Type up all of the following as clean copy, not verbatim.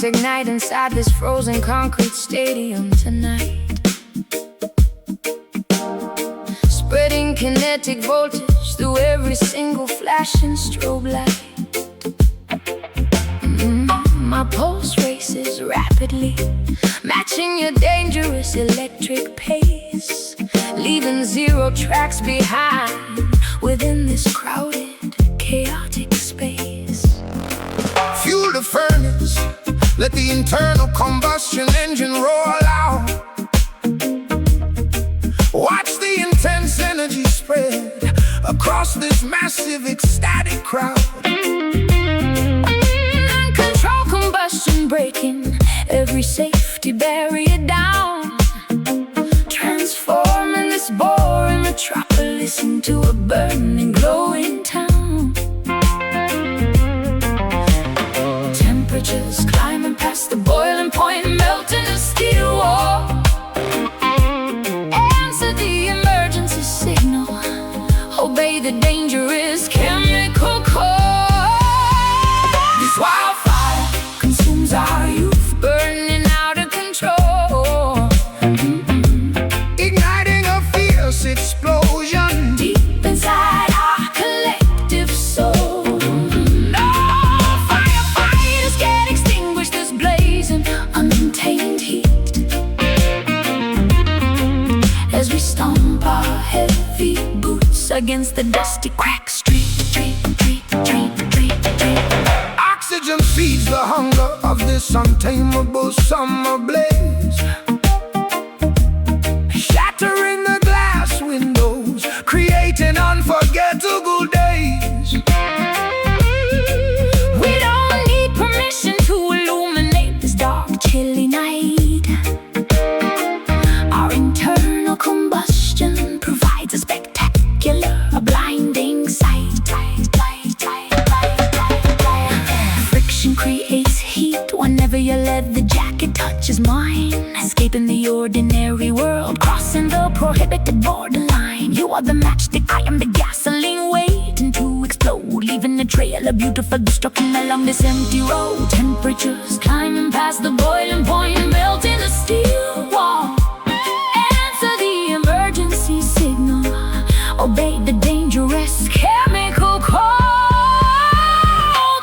sparks ignite inside this frozen concrete stadium tonight. Spreading kinetic voltage through every single flashing strobe light. My pulse races rapidly, matching your dangerous electric pace, leaving 0 tracks behind within this crowded, chaotic space. Fuel the furnace, let the internal combustion engine roar out. Watch the intense energy spread across this massive, ecstatic crowd. Control combustion breaking every safety barrier down, transforming this boring metropolis into a burning, glowing town. Temperatures climbing past the boiling point, melting the steel wall. Answer the emergency signal, obey the dangerous chemical call. This wildfire consumes our youth, burning out of control. Igniting a fierce explosion Deep inside our collective soul. No firefighters can extinguish this blazing, untamed heat. As we stomp our heavy boots against the dusty crack street. Oxygen feeds the hunger of this untamable summer blaze, shattering the glass windows, creating unforgettable days. We don't need permission to illuminate this dark, chilly night. Our internal combustion provides a spectacular, a blinding sight. Friction creates heat whenever your leather jacket touches mine. Escaping the ordinary world, crossing the prohibited borderline. You are the matchstick, I am the gasoline, waiting to explode, leaving a trail of beautiful destruction along this empty road. Temperatures climbing past the boiling point, melting the steel wall. Answer the emergency signal, obey the dangerous chemical call.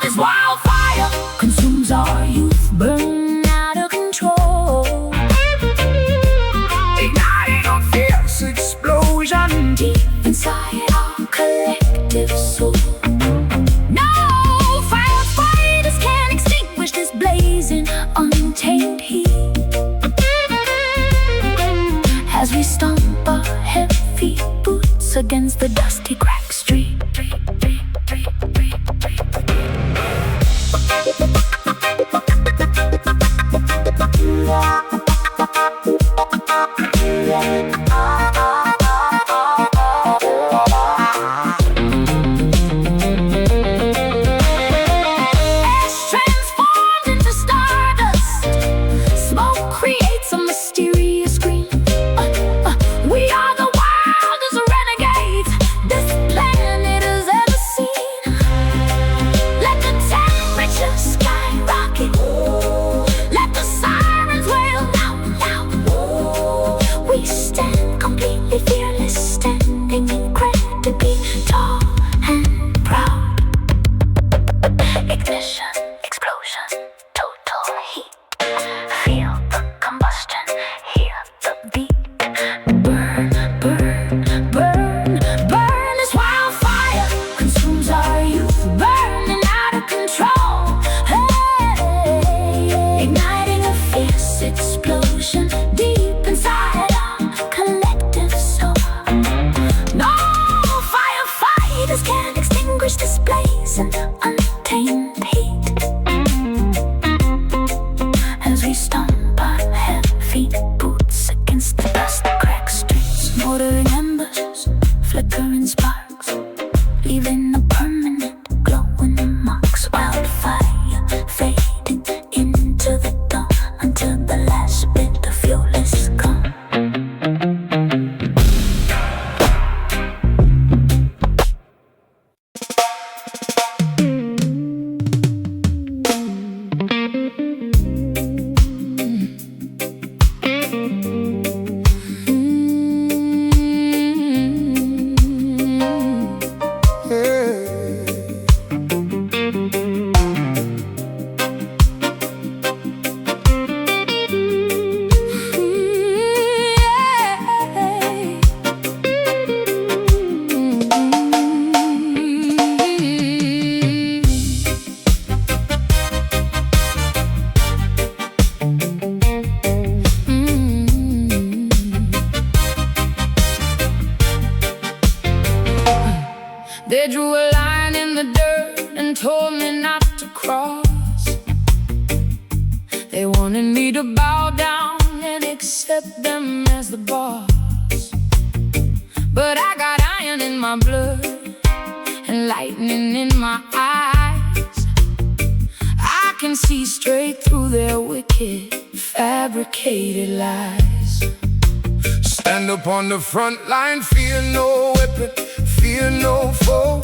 This wildfire consumes our youth, burn out of control. Igniting a fierce explosion Deep inside our collective soul. No firefighters can extinguish this blazing, untamed heat. As we stomp our heavy boots against the dusty crack street. Ash transformed into stardust, smoke creates a mysterious scream. We are the wildest renegades this planet has ever seen. Let the temperature skyrocket, let the sirens wail loud, loud. We stand completely fearless, standing incredibly tall and proud. Ignition, explosion, total heat. Feel the combustion, hear the beat. Burn, burn, burn, burn. This wildfire consumes our youth, burning out of control. Hey, igniting a fierce explosion deep inside our collective soul. No firefighters can extinguish this blazing, untamed heat. As we stomp our heavy boots against the dusty crack streets, motoring embers, flickering sparks, leaving a permanent glowing marks. Wildfire fading into the dawn until the last bit of fuel is gone. They drew a line in the dirt and told me not to cross. They wanted me to bow down and accept them as the boss. But I got iron in my blood and lightning in my eyes. I can see straight through their wicked, fabricated lies. Stand up on the front line, fear no weapon, fear no foe.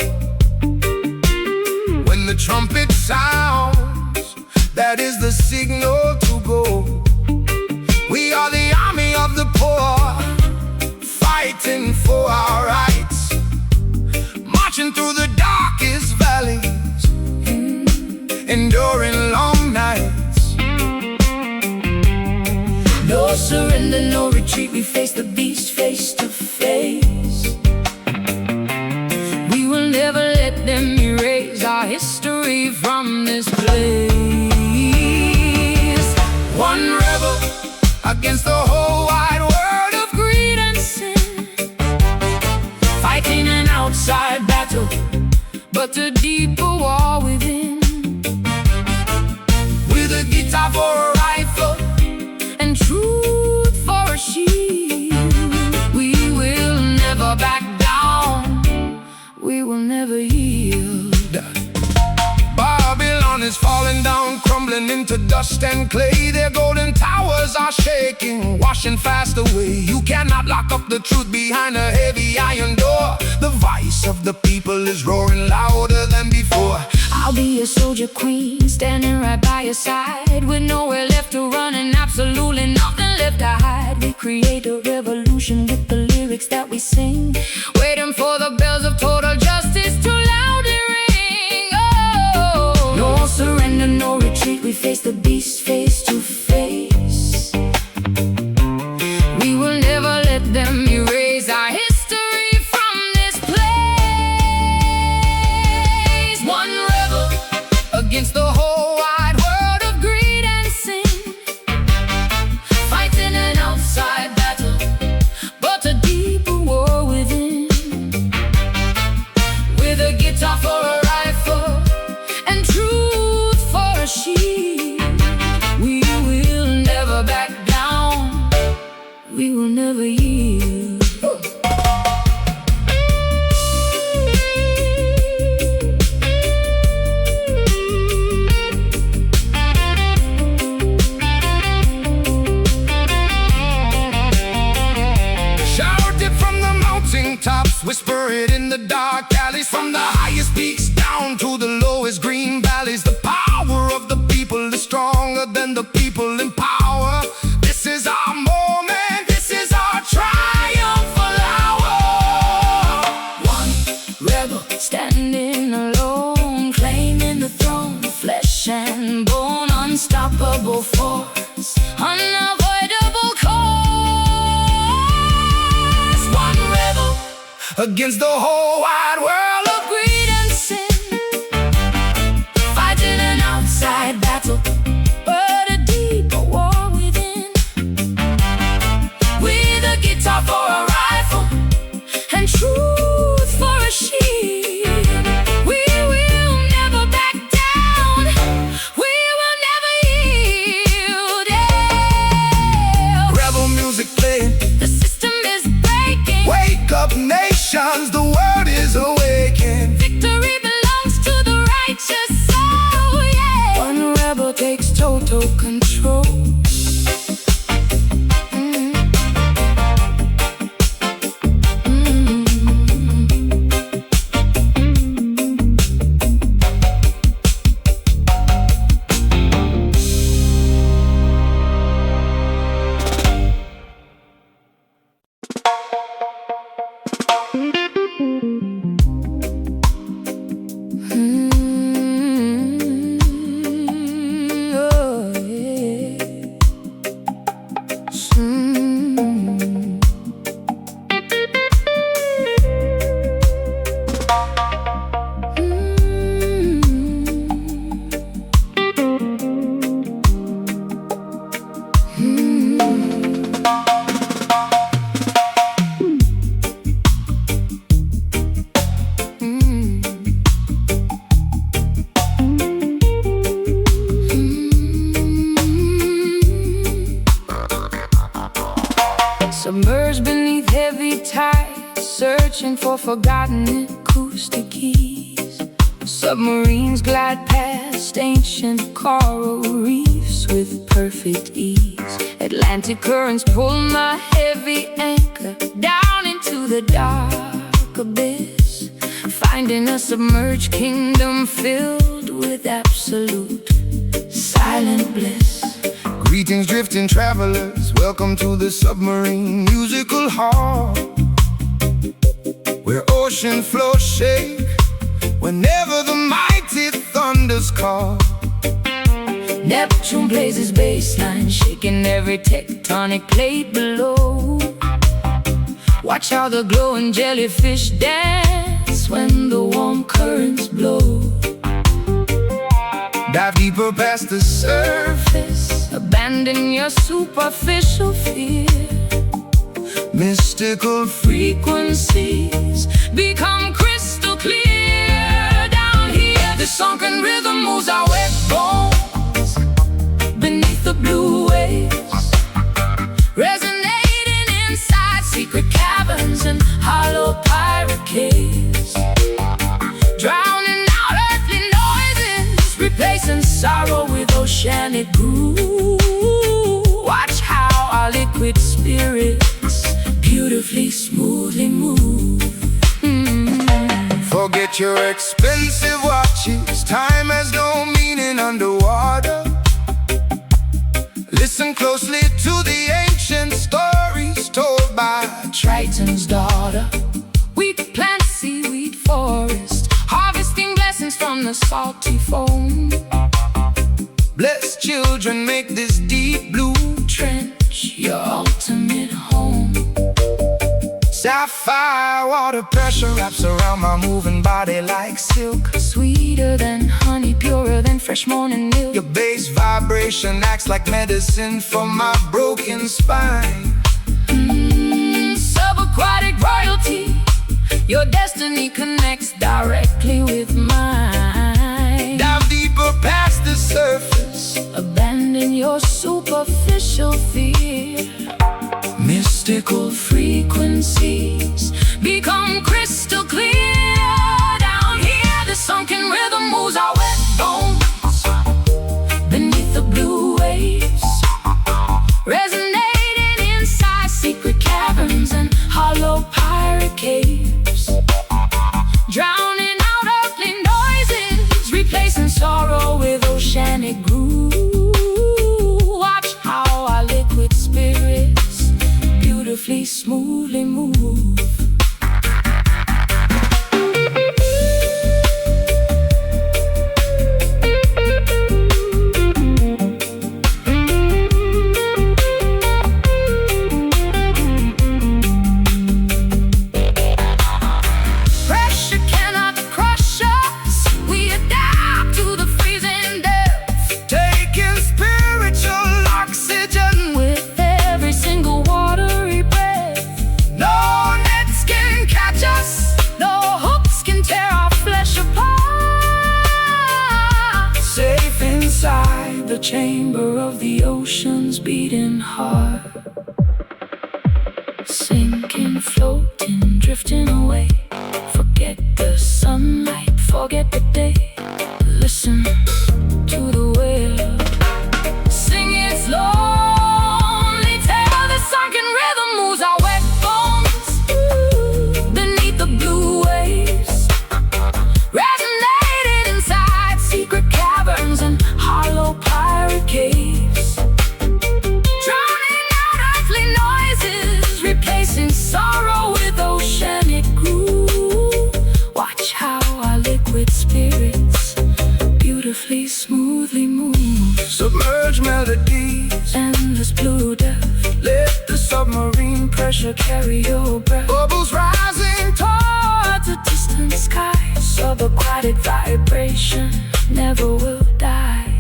When the trumpet sounds, that is the signal to go. We are the army of the poor, fighting for our rights, marching through the darkest valleys, enduring long nights. No surrender, no retreat, we face the beast face to face. We will never let them erase our history from this place. One rebel against the whole wide world of Greed and sin, fighting an outside battle, but a deeper war within. with a guitar for a rifle And truth for a shield. We will never back down, we will never yield. Babylon is falling down, crumbling into dust and clay. Their golden towers are shaking, washing fast away. You cannot lock up the truth behind a heavy iron door. The voice of the people is roaring louder than before. I'll be a soldier queen, standing right by your side, with nowhere left to run and absolutely nothing left to hide. We create a revolution with the lyrics that we sing, waiting for the bells of total justice to loudly ring. Oh, no surrender, no retreat, we face the beast face to face. We will never let them erase our history from this place. One rebel Against the whole wide world of greed and sin, fighting an outside battle, but a deeper war within. With a guitar for a rifle and truth for a shield, we will never back down, we will never yield. Shout it from the mountain tops, whisper it in the dark alleys. From the highest peaks down to the lowest green valleys. The power of the people is stronger than the people in power. This is our moment, this is our triumphal hour. One rebel standing alone, claiming the throne, flesh and bone, unstoppable force, unavoidable cause. One rebel Against the whole wide world of greed and sin, fighting an outside battle, but a deeper war within. With a guitar for a rifle and truth for a shield, we will never back down, we will never yield. Yeah. rebel music playing. The system is breaking. Wake up nations, the world is awake. forgotten acoustic keys. Submarines glide past ancient coral reefs with perfect ease. Atlantic currents pull my heavy anchor down into the dark abyss, finding a submerged kingdom filled with absolute silent bliss. Greetings, drifting travelers, welcome to the submarine musical hall, where ocean floors shake whenever the mighty thunders call. Neptune plays his bassline, shaking every tectonic plate below. Watch how the glowing jellyfish dance when the warm currents blow. Dive deeper past the surface, Abandon your superficial fear. mystical Frequencies become crystal clear. Down here, the sunken rhythm moves our wet bones beneath the blue waves, resonating inside secret caverns and hollow pirate caves, drowning out earthly noises, replacing sorrow with oceanic groove. Watch how our liquid spirits beautifully, smoothly move. Forget your expensive watches, time has no meaning underwater. Listen closely to the ancient stories told by Triton's daughter. We plant seaweed forest, harvesting blessings from the salty foam. blessed children make this deep blue Trench your ultimate home. sapphire water pressure wraps around my moving body like silk. Sweeter than honey, purer than fresh morning milk. Your bass vibration acts like medicine for my broken spine. Subaquatic royalty, your destiny connects directly with mine. Dive deeper past the surface, Abandon your superficial fear. Mystical frequencies become crystal clear. Down here, the sunken rhythm moves our wet bones beneath the blue waves, resonating inside secret caverns and hollow pirate caves, drowning out earthly noises, replacing sorrow with oceanic groove. Watch how our liquid spirits beautifully, smoothly move. Pressure cannot crush us, we adapt to the freezing depths, taking spiritual oxygen. with every single watery breath. No nets can catch us, No hooks can tear our flesh apart. safe Inside the chamber of the ocean's beating heart, sinking, floating, drifting away. Forget the sunlight, forget the day. Listen to the whale sing its lonely tale. The sunken rhythm moves our wet bones beneath the blue waves, resonating inside secret caverns and hollow pirate caves, drowning out earthly noises, replacing sorrow with oceanic groove. Watch how our liquid spirits beautifully, smoothly move. submerged melodies. Endless blue depth, Let the submarine pressure carry your breath bubbles rising towards a distant sky. Subaquatic vibration never will die.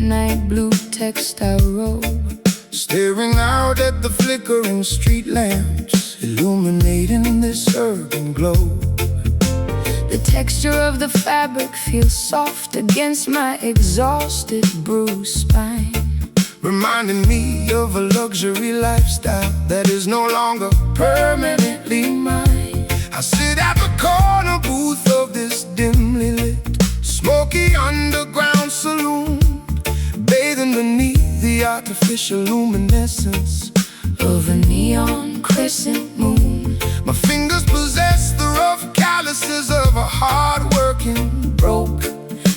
midnight blue textile robe, staring out at the flickering street lamps, illuminating this urban glow. the texture of the fabric feels soft against my exhausted, bruised spine, reminding me of a luxury lifestyle that is no longer permanently mine. I sit at the corner booth of this dimly lit, smoky underground saloon, bathing beneath the artificial luminescence of a neon crescent moon. My fingers possess the rough calluses of a hard-working, broke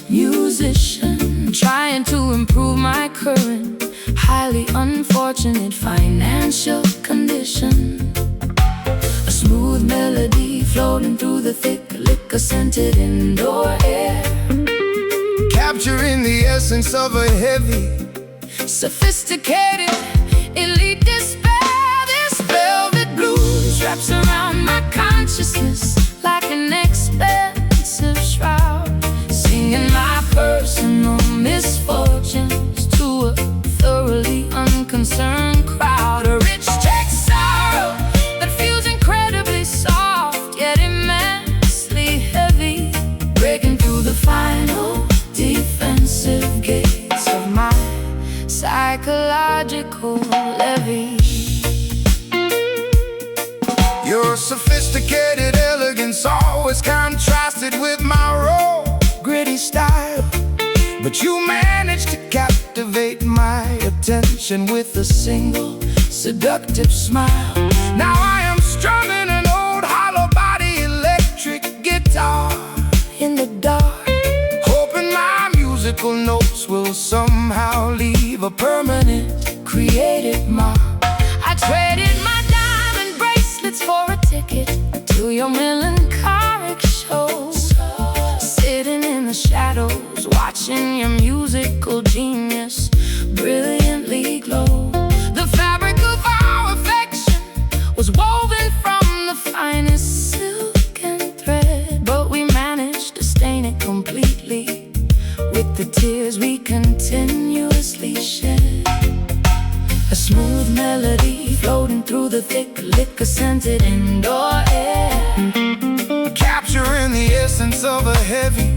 musician, trying to improve my current, highly unfortunate financial condition. A smooth melody floating through the thick liquor-scented indoor air, capturing the essence of a heavy, sophisticated, elite despair. This velvet blues wraps around my consciousness like an expensive shroud, singing my personal misfortunes to a thoroughly unconcerned crowd. A rich check sorrow that feels incredibly soft yet immensely heavy, breaking through the final defensive gates of my psychological levee. Your sophisticated elegance always contrasted with my raw, gritty style, but you managed to captivate my attention with a single seductive smile. Now I am strumming an old hollow body electric guitar In the dark, hoping my musical notes will somehow leave a permanent, creative mark. I traded my diamond bracelets for a ticket to your melancholic show, sitting in the shadows, watching your musical genius brilliantly glow. The fabric of our affection was woven from the finest silk and thread, but we managed to stain it completely with the tears we continuously shed. A smooth melody floating through the thick liquor-scented indoor air, capturing the essence of a heavy,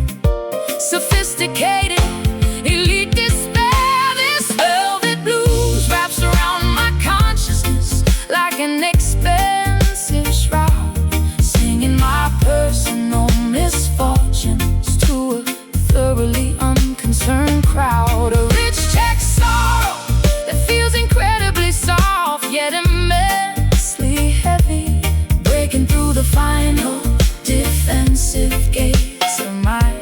sophisticated, elite despair. This velvet blues wraps around my consciousness like an expensive shroud, singing my personal misfortunes to a thoroughly unconcerned crowd. A rich check sorrow that feels incredibly soft yet immensely heavy, breaking through the final defensive gates of my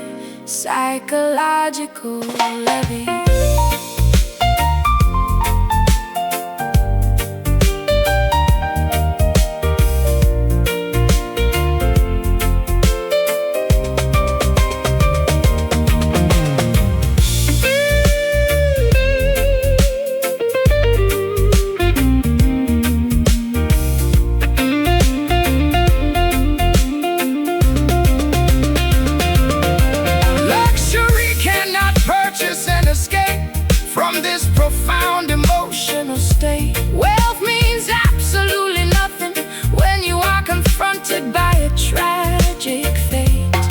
psychological levee. Profound emotional state. Wealth means absolutely nothing when you are confronted by a tragic fate.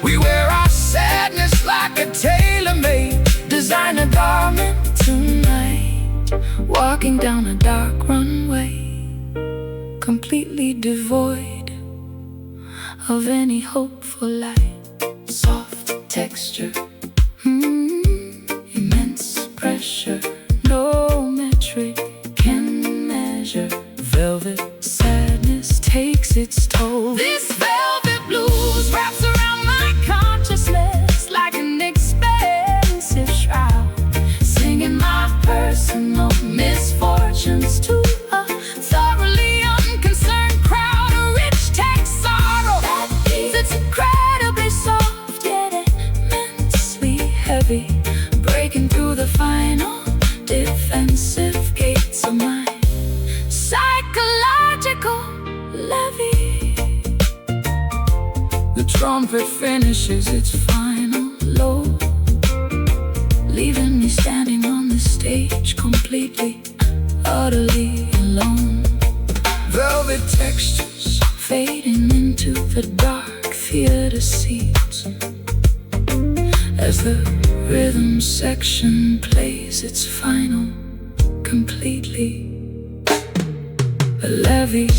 We wear our sadness like a tailor-made designer garment tonight, walking down a dark runway, completely devoid of any hope for light. Soft texture, immense pressure, no metric can measure. Velvet sadness takes its toll. This velvet blues wraps around my consciousness like an expensive shroud, singing my personal misfortunes to a thoroughly unconcerned crowd. A rich text sorrow that's incredibly soft yet immensely heavy, breaking through the final defensive gates of my psychological levee. The trumpet finishes its final low, leaving me standing on the stage completely, utterly alone. Velvet textures fading into the dark theater seats as the rhythm section plays its final, completely a levy.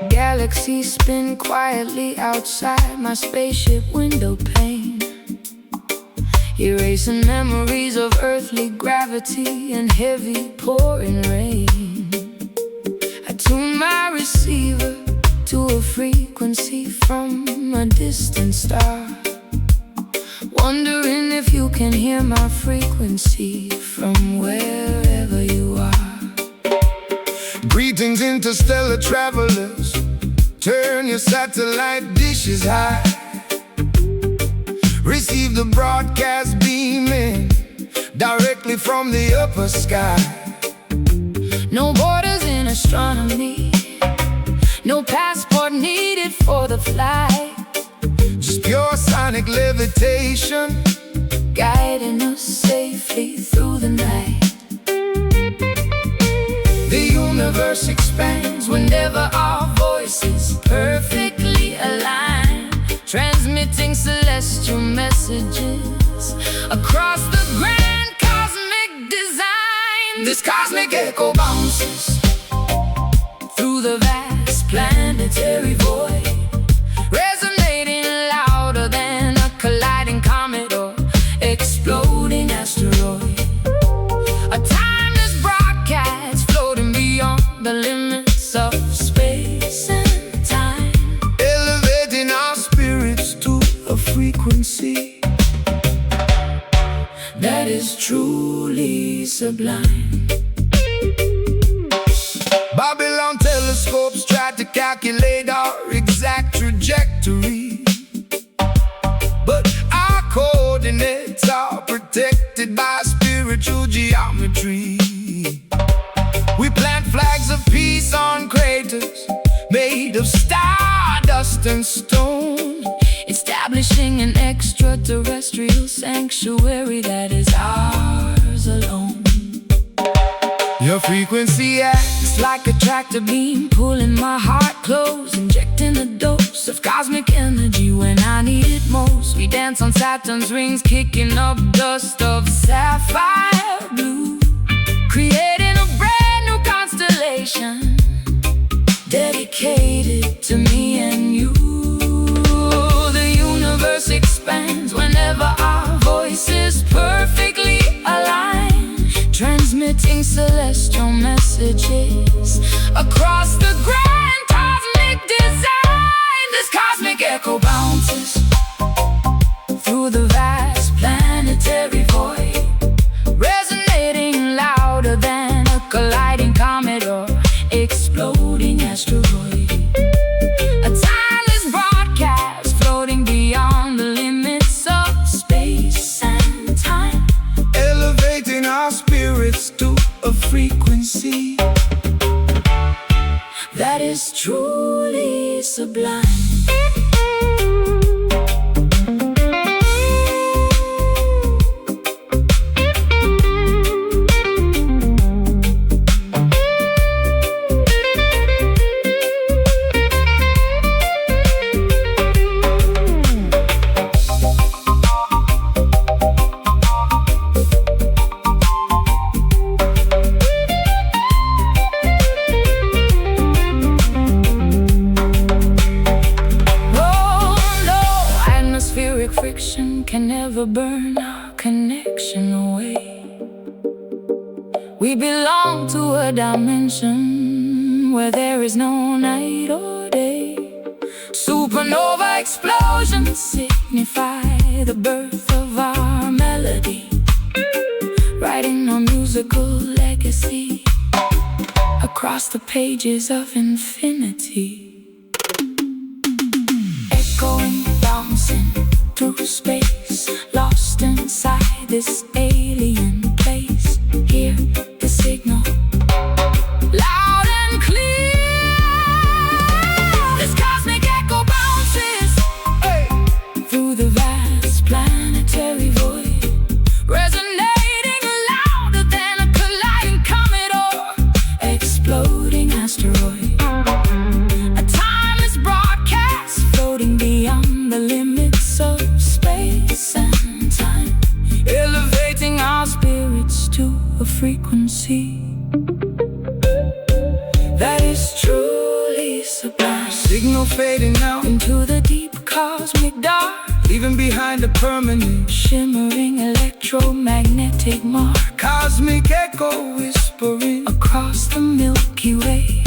Galaxies spin quietly outside my spaceship window pane, erasing memories of earthly gravity and heavy pouring rain. I tune my receiver to a frequency from a distant star, wondering if you can hear my frequency from wherever you are. Greetings, interstellar travelers. Turn your satellite dishes high. Receive the broadcast beaming directly from the upper sky. No borders in astronomy, no passport needed for the flight. Just pure sonic levitation, guiding us safely through the night. The universe expands whenever our voices perfectly align, transmitting celestial messages across the grand cosmic design. This cosmic echo bounces through the vast planetary void, resonating louder than a colliding comet or exploding asteroid. A timeless broadcast floating beyond the limits of space and time, elevating our spirits to a frequency that is truly sublime. Babylon telescopes try to calculate our exact trajectory, but our coordinates are protected by spiritual geometry. We plant flags of peace on craters made of stardust and stone, establishing an extraterrestrial sanctuary that is ours alone. Your frequency acts like a tractor beam, pulling my heart close, injecting a dose of cosmic energy when I need it most. We dance on Saturn's rings, kicking up dust of sapphire blue, creating a brand new constellation dedicated to me and you. The universe expands whenever our voices perfectly align, transmitting celestial messages across the grand cosmic design. This cosmic echo bounces through the vast planetary void, resonating louder than a colliding comet or exploding asteroid. A timeless broadcast floating beyond the limits of space and time, elevating our spirits to a frequency that is truly sublime. Friction can never burn our connection away. We belong to a dimension where there is no night or day. Supernova explosions signify the birth of our melody, writing our musical legacy across the pages of infinity. Echoing, bouncing through space, lost inside this alien place. Hear the signal loud and clear. This cosmic echo bounces through the vast planetary void, resonating louder than a colliding comet or exploding asteroid. A timeless broadcast floating beyond the limits of space and time, elevating our spirits to a frequency that is truly sublime. Signal fading out Into the deep cosmic dark, leaving behind a permanent shimmering electromagnetic mark cosmic echo whispering across the Milky Way,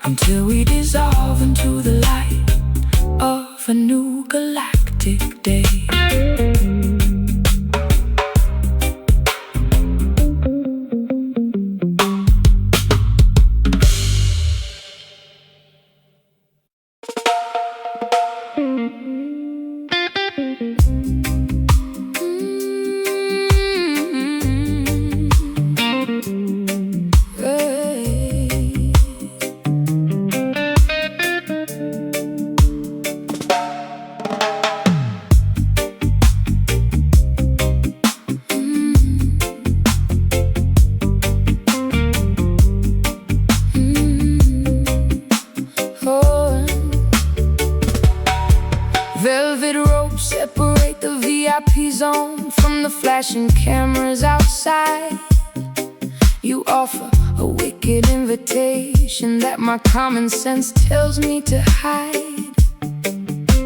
until we dissolve into the light of a new galactic day. Velvet ropes separate the VIP zone from the flashing cameras outside. You offer a wicked invitation that my common sense tells me to hide.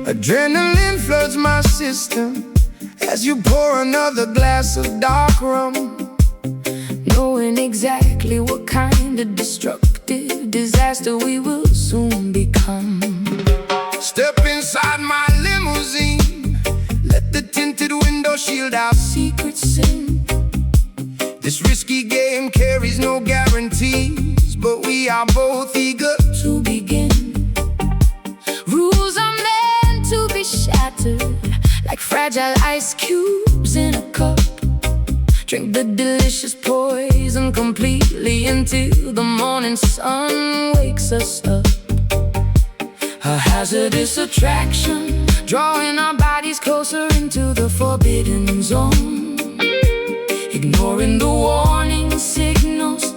Adrenaline floods my system as you pour another glass of dark rum, knowing exactly what kind of destructive disaster we will soon become. Step inside my limousine, let the tinted window shield our Secret sin, This risky game carries no guarantees, but we are both eager to begin. Rules are meant to be shattered like fragile ice cubes in a cup. Drink the delicious poison completely until the morning sun wakes us up. A hazardous attraction, drawing our bodies closer into the forbidden zone, ignoring the warning signals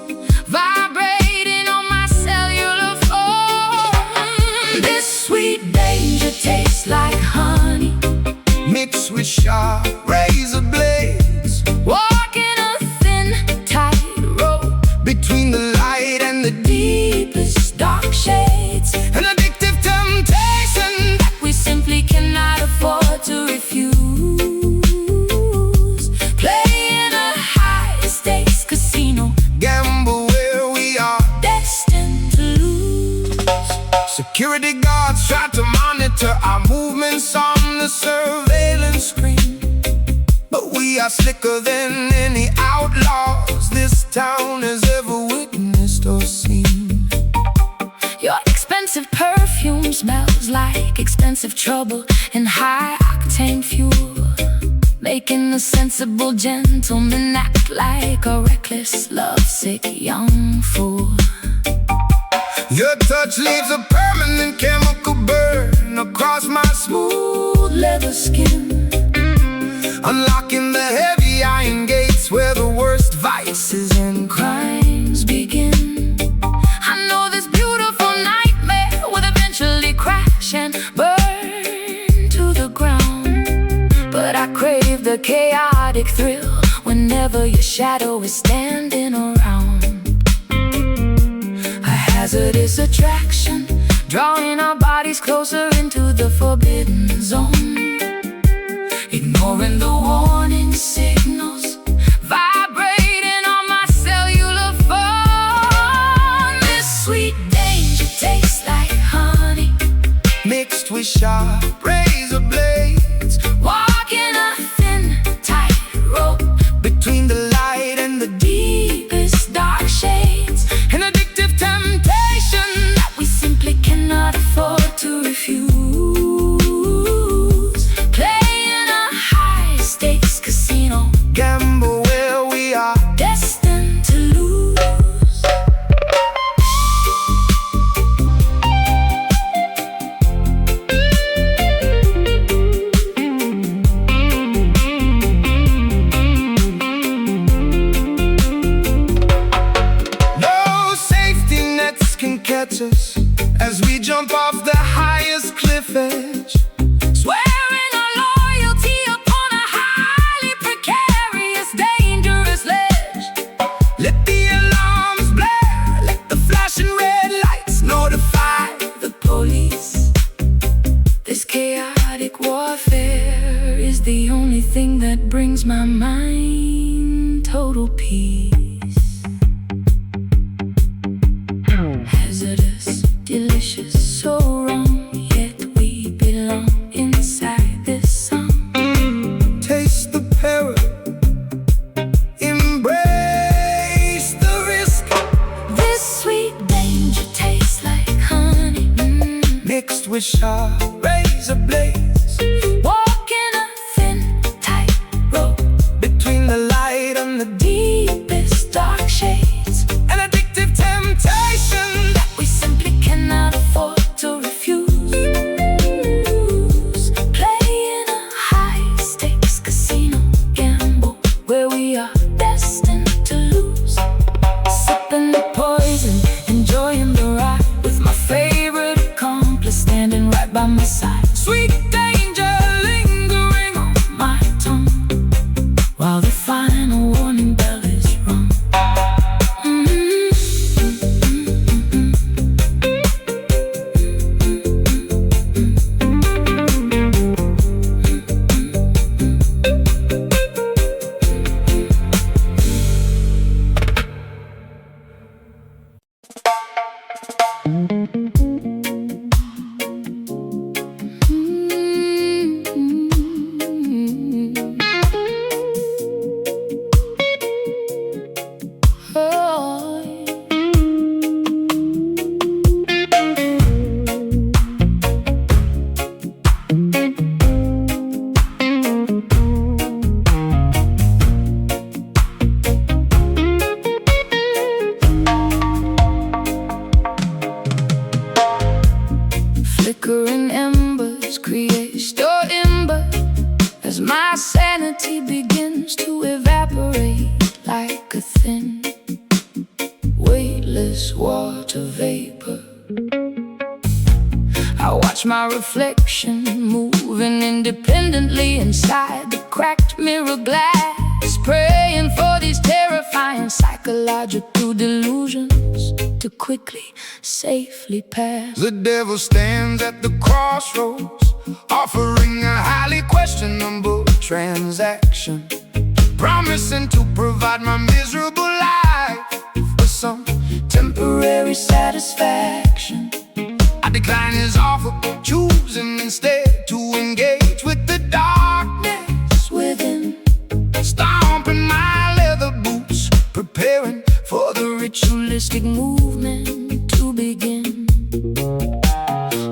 vibrating on my cellular phone. This sweet danger tastes like honey mixed with sharp razor blades, walking a thin tightrope between the light and the deepest dark shades. an addictive temptation That we simply cannot afford to refuse. Playing a high-stakes casino, gamble where we are. destined to lose. Security guards try to monitor our movements on the surveillance screen, but we are slicker than any outlaws this town has ever witnessed or seen. Your expensive perfume smells like expensive trouble and high-octane fuel, making the sensible gentleman act like a reckless, lovesick young fool. Your touch leaves a permanent chemical burn across my smooth Leather skin, unlocking the heavy iron gates where the worst vices and crimes begin. I know this beautiful nightmare will eventually crash and burn to the ground, but I crave the chaotic thrill whenever your shadow is standing around. A hazardous attraction, drawing our bodies closer into the forbidden zone, ignoring the warning signals vibrating on my cellular phone. This sweet day tastes like honey mixed with sharp razor blades. Walking a thin, tight rope Between the light and the deepest dark shades. an addictive temptation That we simply cannot afford to refuse. Playing a high-stakes casino, gamble where we are destined to lose. No safety nets can catch us as we jump off the highest cliff edge. Swearing our loyalty upon a highly precarious, dangerous ledge. Let the alarms blare, let the flashing red lights notify The police. This chaotic warfare is the only thing that brings my mind total peace. Hazardous, delicious, so wrong, yet we belong inside this song. taste the peril, embrace the risk, This sweet danger tastes like honey mixed with sharp razor blades. Walking a thin, tight rope Between the light and the deepest dark shades. an addictive temptation That we simply cannot afford to refuse. Playing a high-stakes casino gamble where we are destined to lose. Sipping the poison, enjoying the ride with my favorite accomplice standing right by my side. sweet danger lingering on My tongue while the final warning bell is rung. Flickering embers create your ember as my sanity begins to evaporate like a thin, weightless water vapor. I watch my reflection moving independently inside the cracked mirror glass, praying for these terrifying psychological delusions to quickly, safely pass. The devil stands at the crossroads, offering a highly questionable transaction, promising to provide my miserable life with some Temporary satisfaction. I decline his offer, choosing instead to engage with the darkness Within, stomping my leather boots, preparing for the ritualistic movement to begin.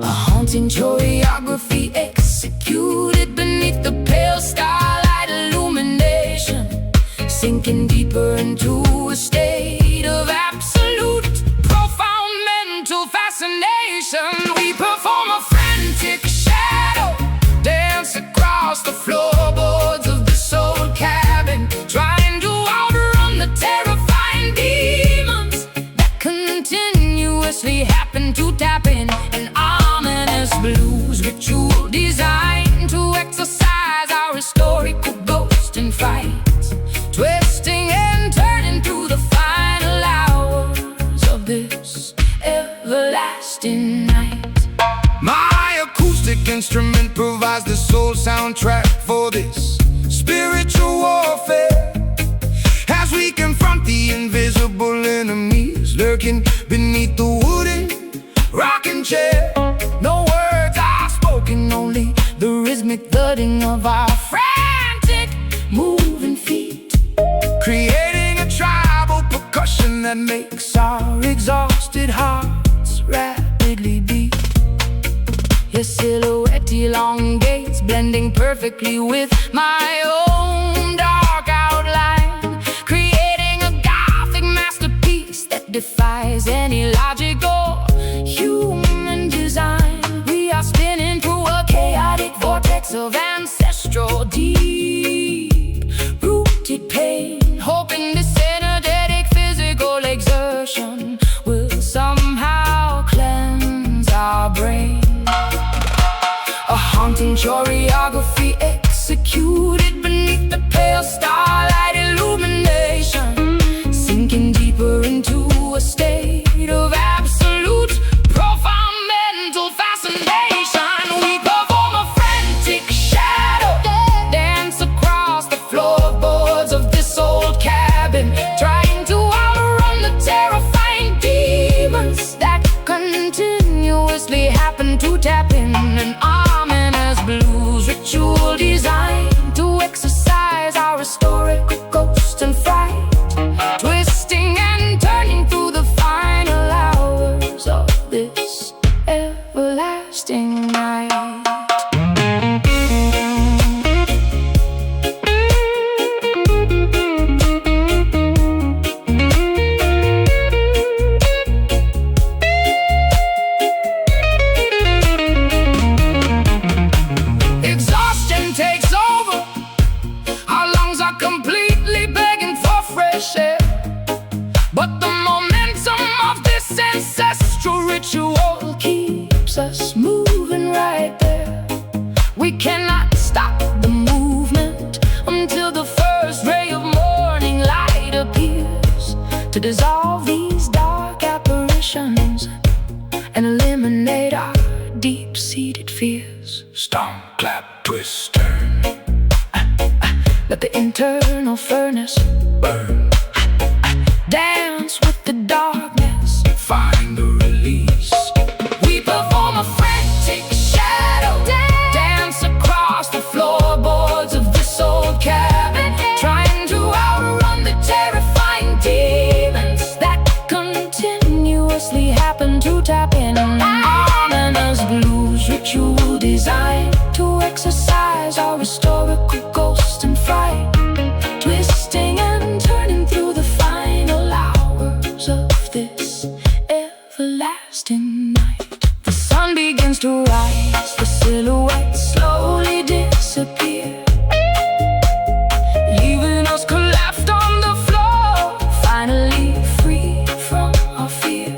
A haunting choreography executed beneath the pale starlight illumination, sinking deeper into a state of absolute, profound mental fascination. We perform a frantic shadow dance across the floorboards of this old cabin, trying to outrun the terrifying demons that continuously happen to tap in. An ominous blues ritual designed to exercise our historical ghost in fight, twisting and turning through the final hours of this everlasting night. My acoustic instrument provides the soul soundtrack for this spiritual warfare, as we confront the invisible enemies lurking beneath the wooden The silhouette elongates, blending perfectly with my own dark outline, creating a gothic masterpiece that defies any logic or human design. We are spinning through a chaotic vortex of ancestral deep-rooted pain, hoping this energetic physical exertion will somehow cleanse our brain. A haunting choreography executed beneath the pale starlight illumination, sinking deeper into a state of absolute profound mental fascination. We perform a frantic shadow dance across the floorboards of this old cabin, trying to outrun the terrifying demons that continuously happen to tap in an ominous blues ritual designed to exercise our historical ghost and fright, twisting and turning through the final hours of this everlasting night. Exhaustion takes over, our lungs are completely begging for fresh air, but the momentum of this ancestral ritual keeps us moving right there. We cannot stop the movement until the first ray of morning light appears to dissolve these dark apparitions and eliminate our deep-seated fears. Stomp, clap, twist, turn, Let the internal furnace burn, dance with the darkness. find the release. We perform a frantic shadow dance across the floorboards of this old cabin, trying to outrun the terrifying demons that continuously happen to tap in an ominous blues ritual designed to exercise our historical ghost and fright, twisting and turning through the final hours of this everlasting night. The sun begins to rise, the silhouettes slowly disappear, leaving us collapsed on the floor, finally free from our fear.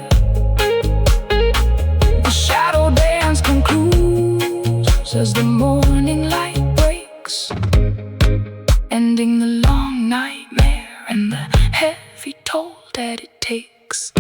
The shadow dance concludes as the morning light breaks, ending the long nightmare and the heavy toll that it takes.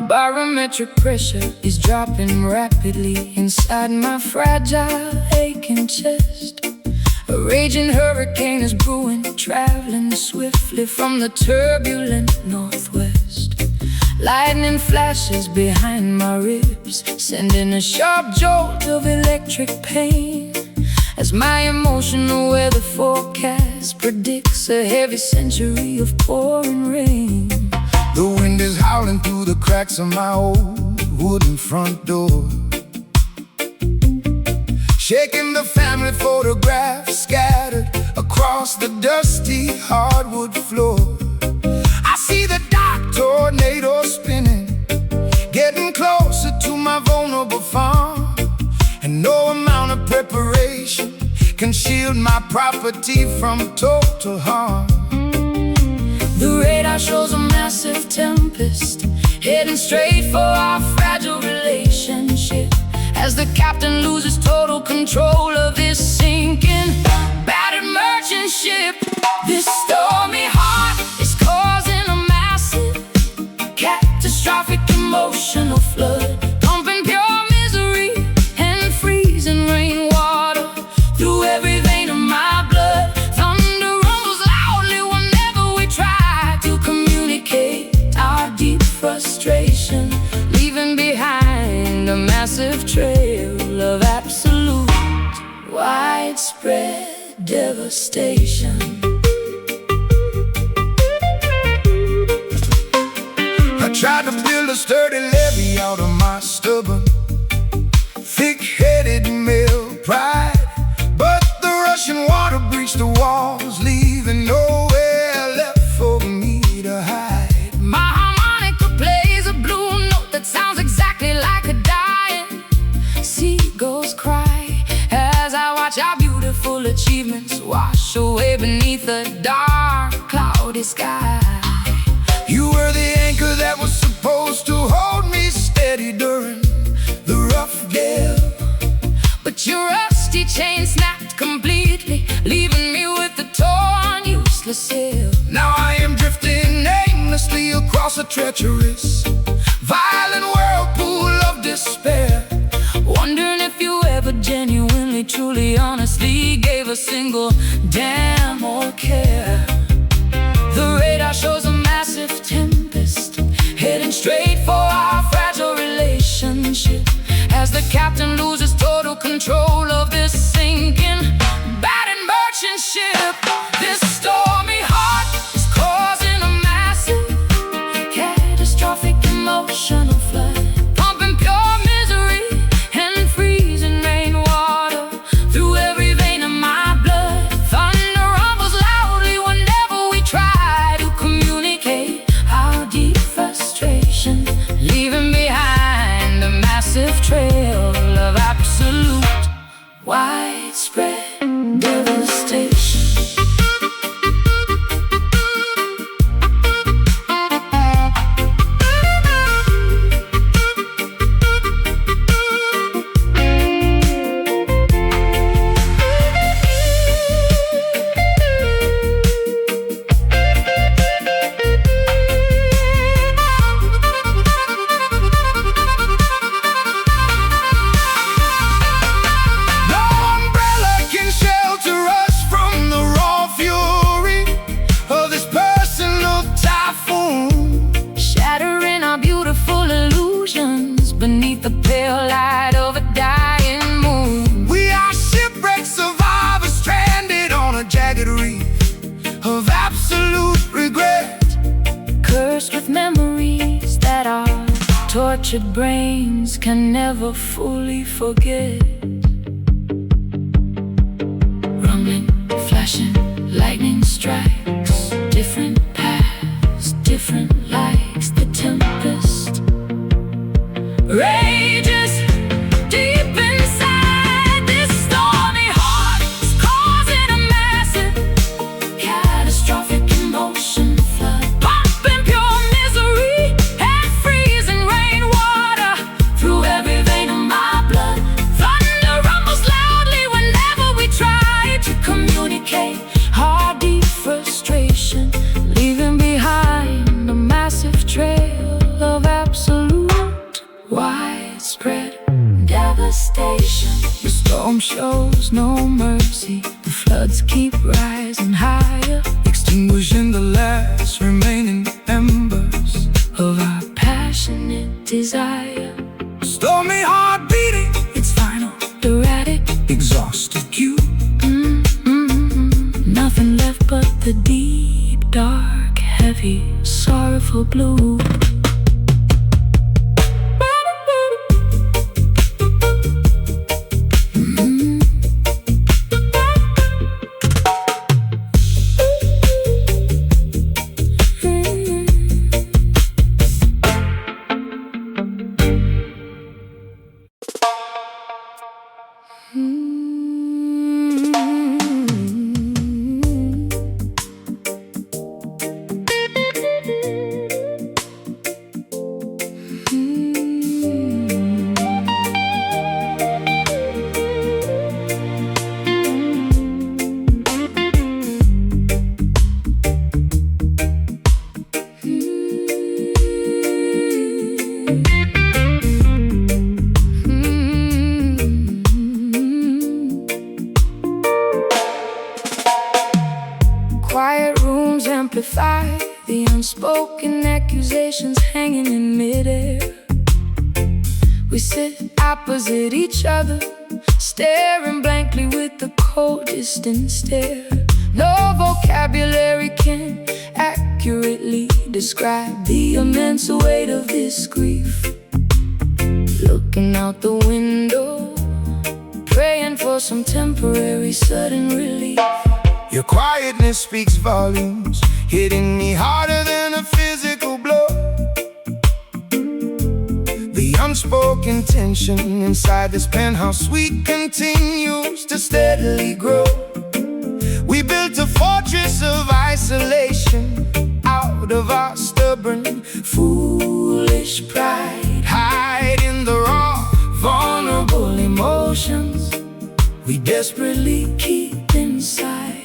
Barometric pressure is dropping rapidly inside my fragile, aching chest. A raging hurricane is brewing, traveling swiftly from the turbulent northwest. Lightning flashes behind my ribs, sending a sharp jolt of electric pain, as my emotional weather forecast predicts a heavy century of pouring rain. The wind is howling through the cracks of my old wooden front door, shaking the family photographs scattered across the dusty hardwood floor. I see the dark tornado spinning, getting closer to my vulnerable farm, and no amount of preparation can shield my property from total harm. The radar shows a massive tempest heading straight for our fragile relationship, as the captain loses total control of this sinking, battered merchant ship. This stormy heart is causing a massive, catastrophic emotional flood, pumping pure misery and freezing rainwater through every vein of my blood. Thunder rumbles loudly whenever we try to communicate our deep frustration, leaving behind a massive trail of absolute, widespread devastation. I tried to build a sturdy levee out of my stubborn, thick-headed male pride, but the rushing water breached the walls, leaving nowhere left for me to hide. My harmonica plays a blue note that sounds exactly like a dying seagull's cry, as I watch our beautiful achievements wash away beneath a dark, cloudy sky. You were the anchor that was supposed to hold me steady during the rough gale, but your rusty chain snapped completely, leaving me with a torn, useless sail. Now I am drifting aimlessly across a treacherous, violent whirlpool of despair, wondering if you ever genuinely, truly, honestly gave a single damn or care. The radar shows a massive tempest heading straight for our fragile relationship, as the captain loses total control of this sinking, battered merchant ship. This stormy heart is causing a massive, catastrophic emotional flood, pumping pure misery and freezing rainwater through every vein of my blood. Thunder rumbles loudly whenever we try to communicate our deep frustration, leaving behind a massive trail of absolute, widespread devastation. Beneath the pale light of a dying moon, we are shipwrecked survivors stranded on a jagged reef of absolute regret, cursed with memories that our tortured brains can never fully forget. Rumbling, flashing, lightning strikes, different paths, different lights. The tempest rages deep inside. This stormy heart is causing a massive, catastrophic emotion flood, pumping pure misery and freezing rainwater through every vein of my blood. Thunder rumbles loudly whenever we try to communicate our deep frustration, leaving behind a massive trail of absolute, widespread devastation. The storm shows no mercy, the floods keep rising higher, extinguishing the last remaining embers of our passionate desire. Stormy heart beating It's final, erratic, exhausted you. Nothing left but the deep, dark, heavy, sorrowful blue. conversations hanging in midair. We sit opposite each other, staring blankly with the cold, distant stare. No vocabulary can accurately describe the immense weight of this grief. Looking out the window, praying for some temporary sudden relief. Your quietness speaks volumes, hitting me harder than a physical blow. The unspoken tension inside this penthouse suite continues to steadily grow. We built a fortress of isolation out of our stubborn, foolish pride. Hiding the raw, vulnerable emotions we desperately keep inside.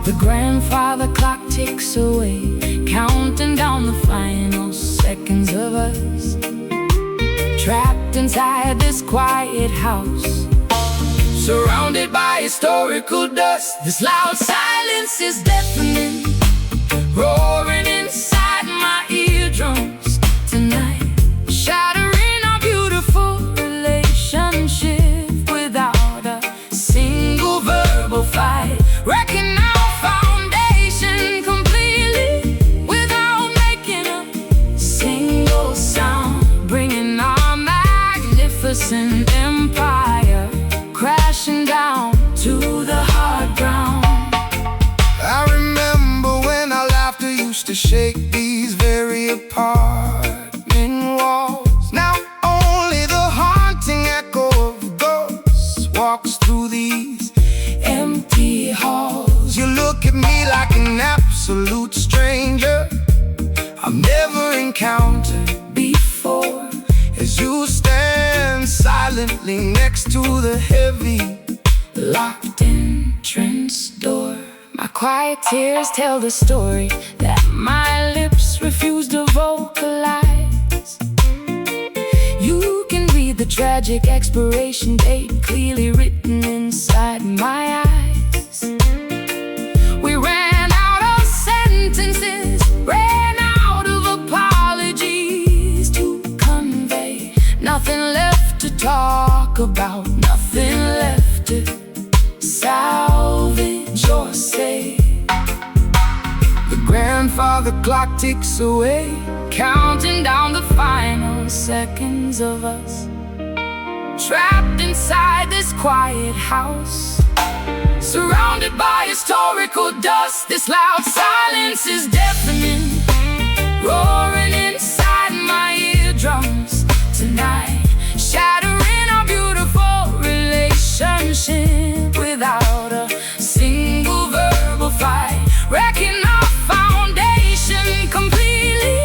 The grandfather clock ticks away, counting down the final seconds of us, trapped inside this quiet house, surrounded by historical dust. This loud silence is deafening, roaring inside my eardrums tonight, shattering our beautiful relationship without a single verbal fight, wrecking our foundation completely without making a single sound, bringing our magnificent empire crashing down to the hard ground. I remember when our laughter used to shake these very apartment walls. Now only the haunting echo of ghosts walks through these Empty halls. You look at me like an absolute stranger I've never encountered Before as you stand silently next to the heavy locked entrance door, my quiet tears tell the story that my lips refuse to vocalize. You can read the tragic expiration date clearly written inside my eyes. We ran out of sentences, ran out of apologies to convey. Nothing left to talk about, nothing left to salvage or say. The grandfather clock ticks away, Counting down the final seconds of us, trapped inside this quiet house, surrounded by historical dust. This loud silence is deafening, roaring inside my eardrums tonight, shattering our beautiful relationship without a single verbal fight, wrecking our foundation completely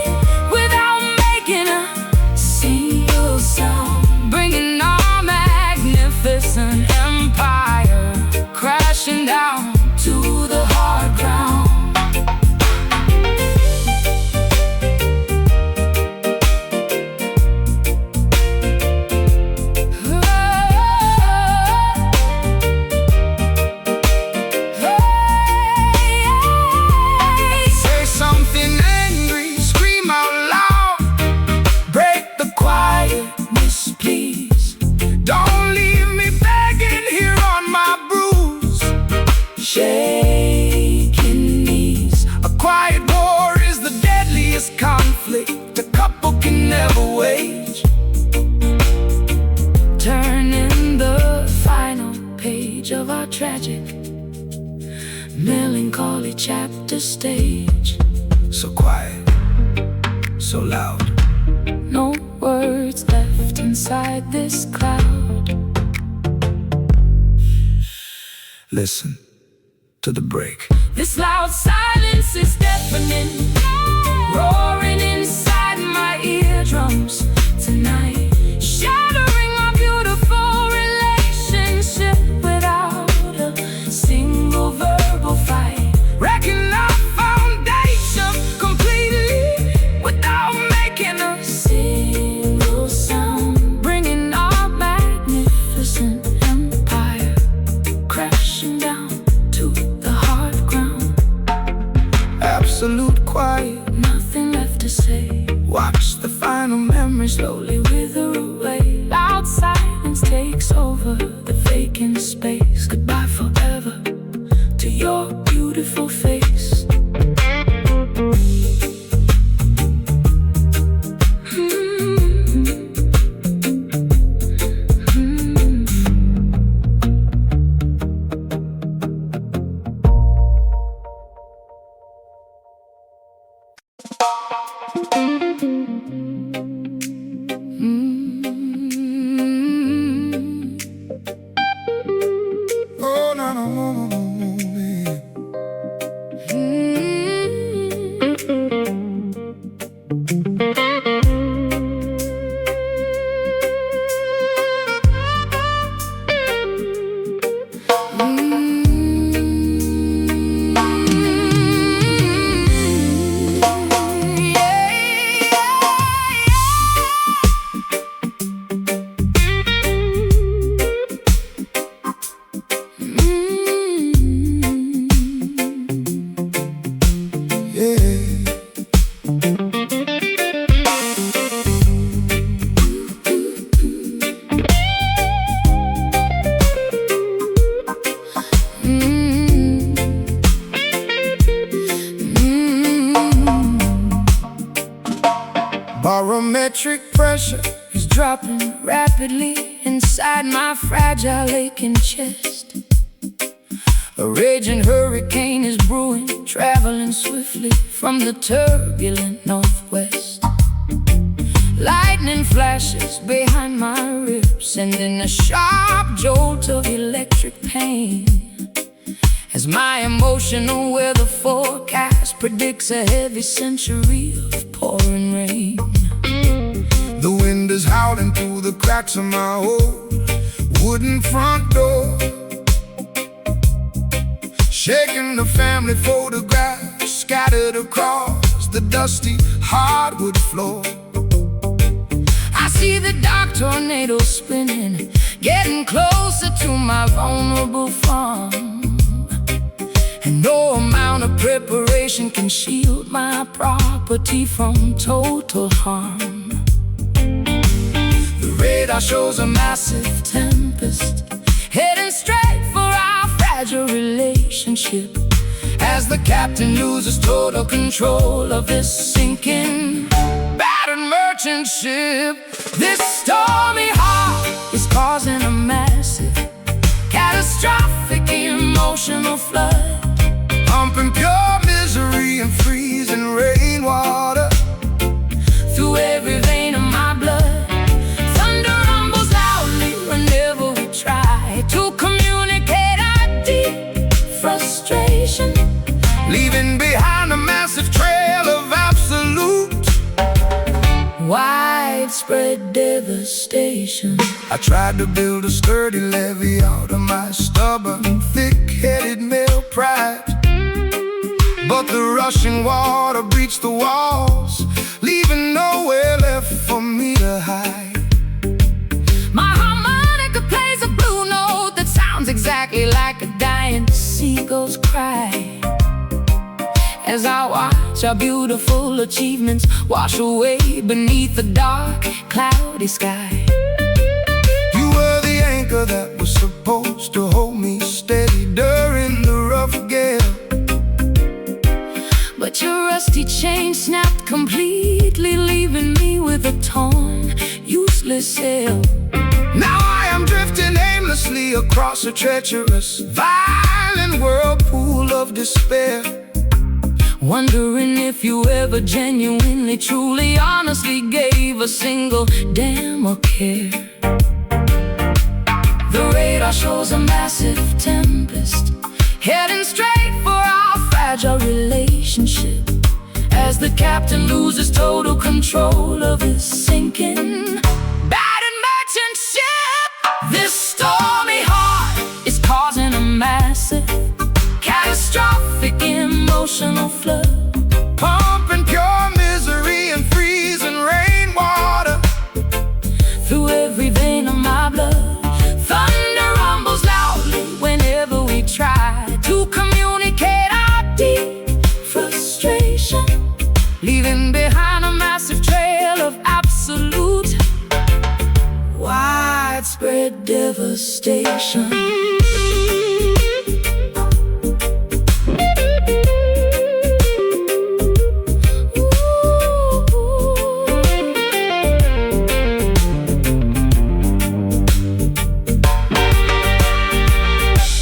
without making a single sound, bringing our magnificent empire crashing down to the hard ground. say something angry, scream out loud, break the Quietness, please. Don't leave me begging here on my bruise. Shaking knees. A quiet war is the deadliest conflict a couple can never wage. Turning the final page of our tragic, melancholy chapter stage. So quiet, so loud. No words left inside this cloud. Listen to the break. This loud silence is deafening, roaring inside my eardrums tonight, shattering our beautiful relationship without a single verbal fight, wrecking our foundation completely without making a single sound, bringing our magnificent empire crashing down to the hard ground. Absolute quiet, Nothing to say. Watch the final memory slowly wither away. Loud silence takes over the vacant space. Goodbye forever to your beautiful face. Oh, no, no, no, no, no, yeah. Barometric pressure is dropping rapidly inside my fragile aching chest. A raging hurricane is brewing, traveling swiftly from the turbulent northwest. Lightning flashes behind my ribs, sending a sharp jolt of electric pain, as my emotional weather forecast predicts a heavy century of pouring rain. The wind is howling through the cracks of my old wooden front door, shaking the family photographs scattered across the dusty hardwood floor. I see the dark tornado spinning, getting closer to my vulnerable farm, and no amount of preparation can shield my property from total harm. The radar shows a massive tempest heading straight for our fragile relationship, as the captain loses total control of this sinking, battered merchant ship. This stormy heart is causing a massive, catastrophic emotional flood, pumping pure misery and freezing rainwater through every vein of my blood. Thunder rumbles loudly whenever we try to communicate our deep frustration, leaving behind a massive trail of absolute widespread devastation. I tried to build a sturdy levee out of my stubborn, thick-headed male pride, but the rushing water breached the walls, leaving nowhere left for me to hide. My harmonica plays a blue note that sounds exactly like a dying seagull's cry, as I watch our beautiful achievements wash away beneath the dark, cloudy sky. You were the anchor that was supposed to hold me steady during the rough gale, but your rusty chain snapped completely, leaving me with a torn, useless sail. Now I am drifting aimlessly across a treacherous, violent whirlpool of despair, wondering if you ever genuinely, truly, honestly gave a single damn or care. The radar shows a massive tempest heading straight for our fragile relationship, as the captain loses total control of his sinking, battered merchant ship. This stormy heart is causing a massive, catastrophic emotional flood, pumping pure misery and freezing rainwater through every vein of my blood. Thunder rumbles loudly whenever we try to communicate our deep frustration, leaving behind devastation.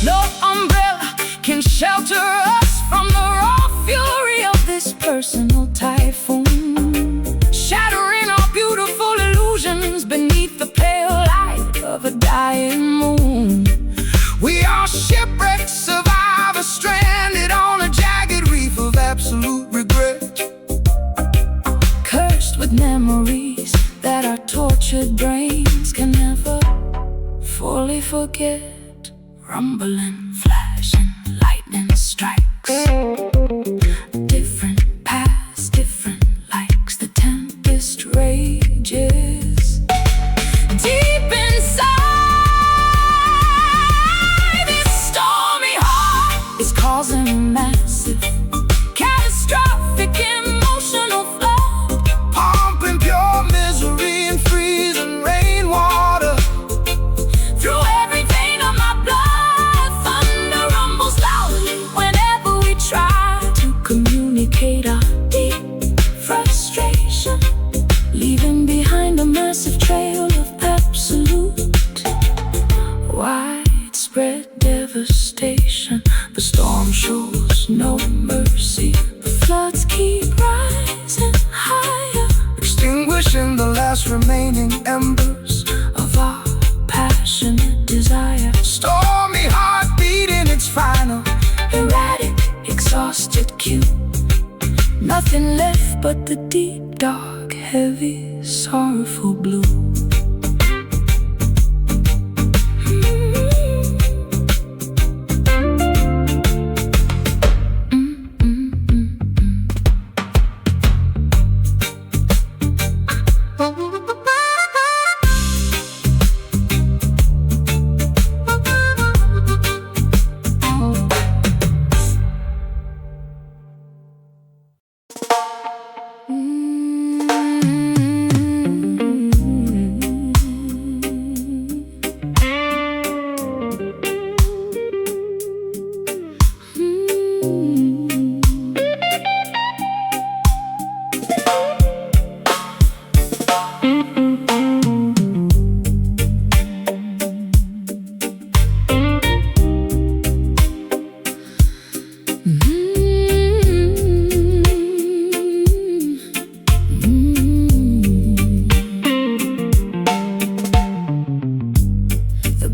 No umbrella can shelter us from the raw fury of this personal typhoon, shattering our beautiful illusions beneath the pale light of a dying moon. We are shipwrecked survivors, stranded on a jagged reef of absolute regret, Cursed with memories that our tortured brains can never fully forget. Rumbling, flashing, lightning strikes. Different paths, different likes. The tempest rages deep inside. This stormy heart is causing a massive, catastrophic emotional flood, pumping pure misery and freezing rainwater through every vein of my blood. Thunder rumbles loudly whenever we try to communicate our deep frustration, leaving behind a massive trail of absolute, widespread devastation. The storm shows no mercy. The floods keep rising higher, extinguishing the last remaining embers of our passionate desire. Stormy heart beating its final, Erratic, exhausted cue. Nothing left but the deep, dark, heavy, sorrowful blue.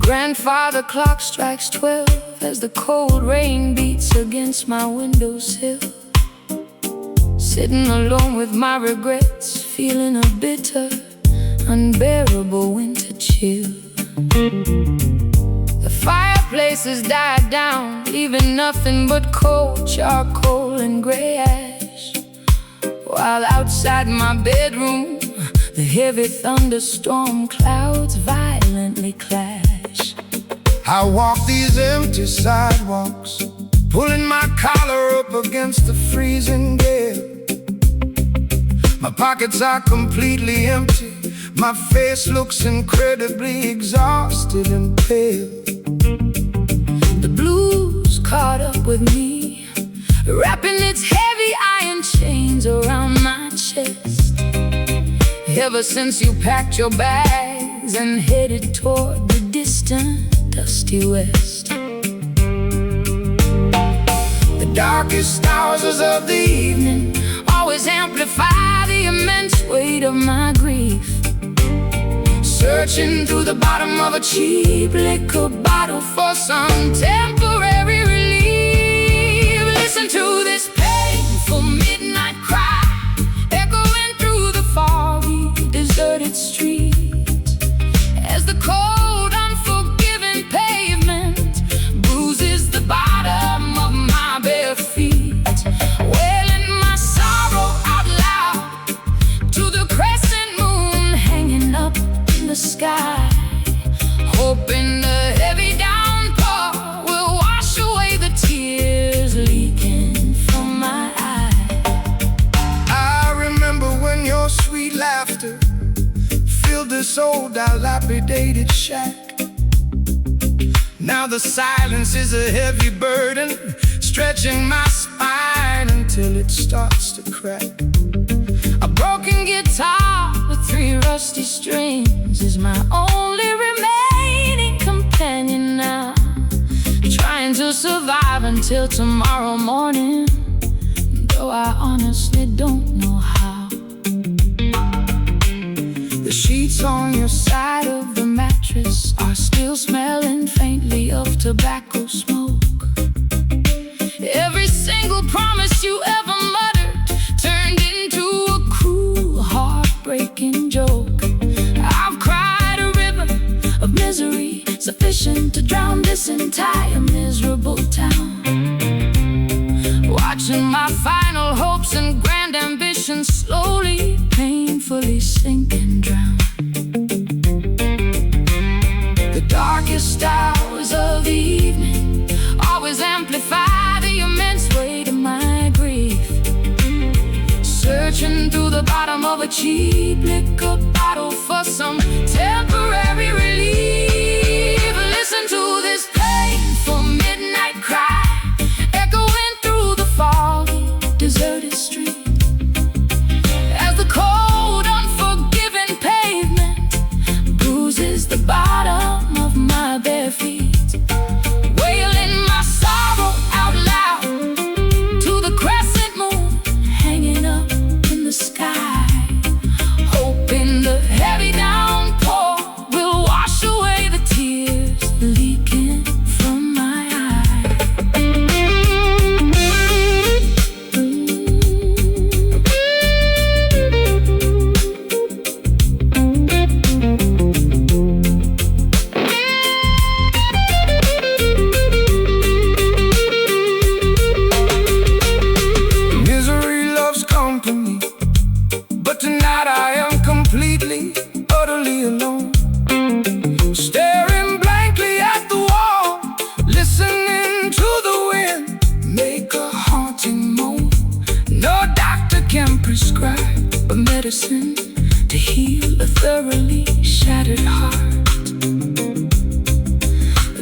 Grandfather clock strikes 12 as the cold rain beats against my windowsill. Sitting alone with my regrets, feeling a bitter, unbearable winter chill. The fireplace has died down, leaving nothing but cold charcoal and gray ash, while outside my bedroom the heavy thunderstorm clouds violently clash. I walk these empty sidewalks, pulling my collar up against the freezing gale. My pockets are completely empty, my face looks incredibly exhausted and pale. The blues caught up with me, wrapping its heavy iron chains around my chest. Ever since you packed your bags and headed toward the distant dusty west. The darkest hours of the evening always amplify the immense weight of my grief. Searching through the bottom of a cheap liquor bottle for some temporary relief. Listen to this painful midnight cry, echoing through the foggy, deserted streets, as the cold, unforgiving pavement bruises the bottom of my bare feet, wailing my sorrow out loud to the crescent moon hanging up in the sky, hoping the heavy downpour will wash away the tears leaking from my eyes. I remember when your sweet laughter filled this old dilapidated shack. Now the silence is a heavy burden, stretching my spine until it starts to crack. A broken guitar with 3 rusty strings is my only remaining companion now, trying to survive until tomorrow morning, though I honestly don't know how. The sheets on your side of the mattress are still smelling faintly of tobacco smoke. Every single promise you ever muttered turned into a cruel, heartbreaking joke. I've cried a river of misery, sufficient to drown this entire miserable town. Watching my final hopes and grand ambitions slowly, painfully sink and drown. The darkest hours of the evening always amplify the immense weight of my grief. Searching through the bottom of a cheap liquor bottle for some temporary relief. Listen to this painful midnight cry echoing through the foggy, deserted street, as the cold, unforgiving pavement bruises the bottom of my bare feet, wailing my sorrow out loud to the crescent moon hanging up in the sky, hoping the heavy downpour will wash away the tears leaking from my eyes. Misery loves company, but tonight I am completely, utterly alone. Staring blankly at the wall, listening to the wind make a haunting moan. No doctor can prescribe a medicine to heal a thoroughly shattered heart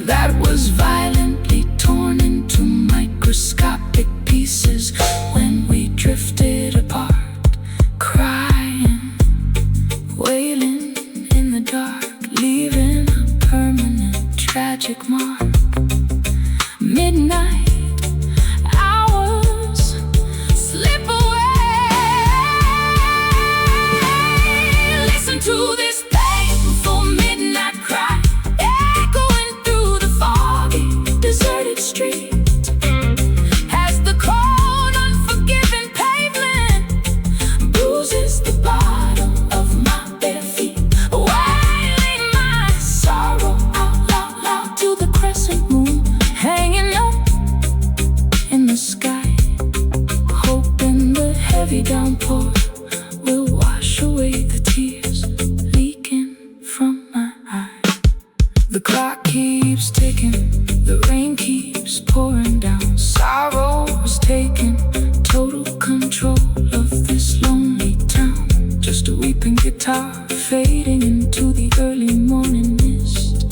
that was violently torn into microscopic pieces when we drifted apart, crying, wailing in the dark, leaving a permanent tragic mark. Midnight hours slip away. Listen to this painful midnight cry echoing through the foggy, deserted street, as the cold, unforgiving pavement bruises the bottom of my bare feet, wailing my sorrow out loud to the crescent moon hanging up in the sky, hoping the heavy downpour will wash away the tears leaking from my eyes. The clock keeps ticking, the rain keeps pouring down. Sorrow is taking total control of this lonely town. Just a weeping guitar fading into the early morning mist,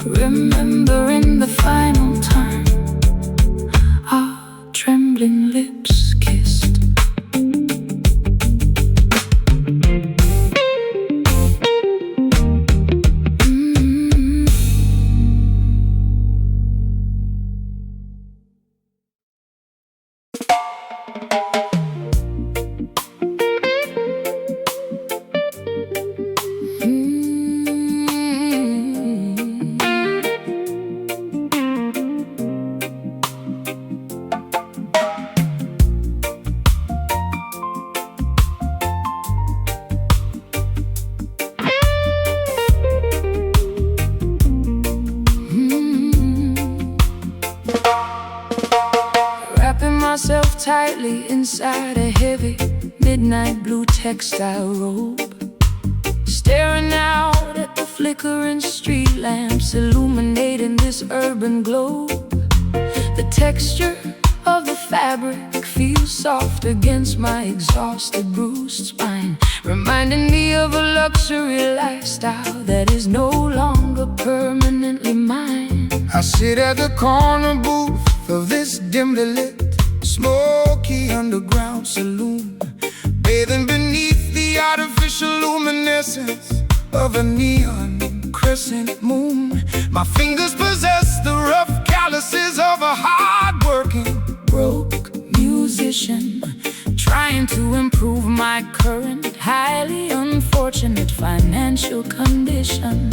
remembering the final time our trembling lips kissed. Myself tightly inside a heavy midnight blue textile robe, staring out at the flickering street lamps illuminating this urban globe. The texture of the fabric feels soft against my exhausted, bruised spine, reminding me of a luxury lifestyle that is no longer permanently mine. I sit at the corner booth of this dimly lit, smoky underground saloon, bathing beneath the artificial luminescence of a neon crescent moon. My fingers possess the rough calluses of a hard-working, Broke musician, trying to improve my current, highly unfortunate financial condition.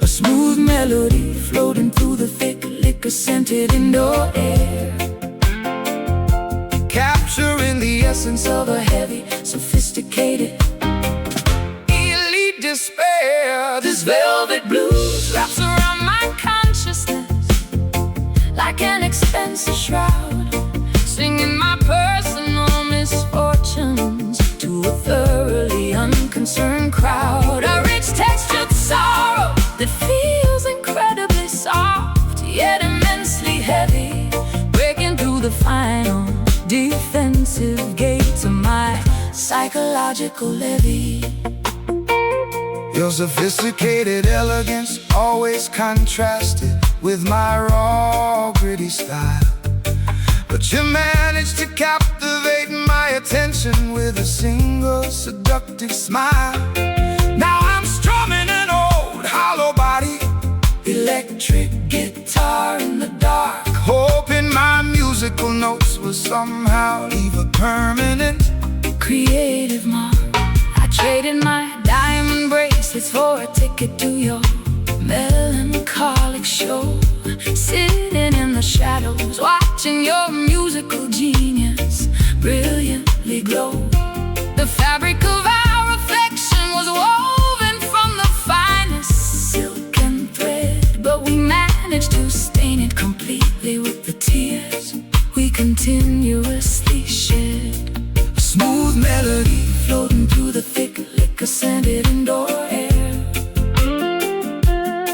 A smooth melody floating through the thick liquor-scented indoor air, capturing the essence of a heavy, sophisticated, elite despair. this velvet blues wraps around my consciousness like an expensive shroud, singing my personal misfortunes to a thoroughly unconcerned crowd. A rich textured sorrow that feels incredibly soft, yet immensely heavy, breaking through the final defensive gates of my psychological levee. Your sophisticated elegance always contrasted with my raw, gritty style, but you managed to captivate my attention with a single seductive smile. Now I'm strumming an old hollow body Electric guitar in the dark, hoping my musical notes will somehow leave a permanent creative mark. I traded my diamond bracelets for a ticket to your melancholic show, sitting in the shadows, watching your musical genius brilliantly glow. The fabric of our affection was woven from the finest silk and thread, but we managed to stain it completely with the tears we continuously shed. a smooth melody Floating through the thick liquor-scented indoor air,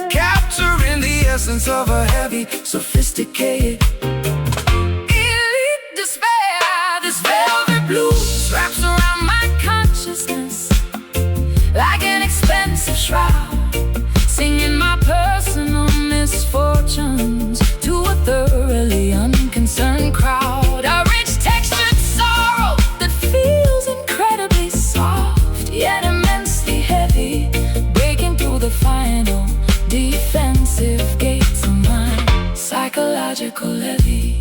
capturing the essence of a heavy, sophisticated, elite despair. this velvet blues wraps around my consciousness like an expensive shroud, singing my personal misfortunes to a thoroughly unconcerned crowd. A rich textured sorrow that feels incredibly soft, yet immensely heavy, breaking through the final defensive gates of my psychological levee.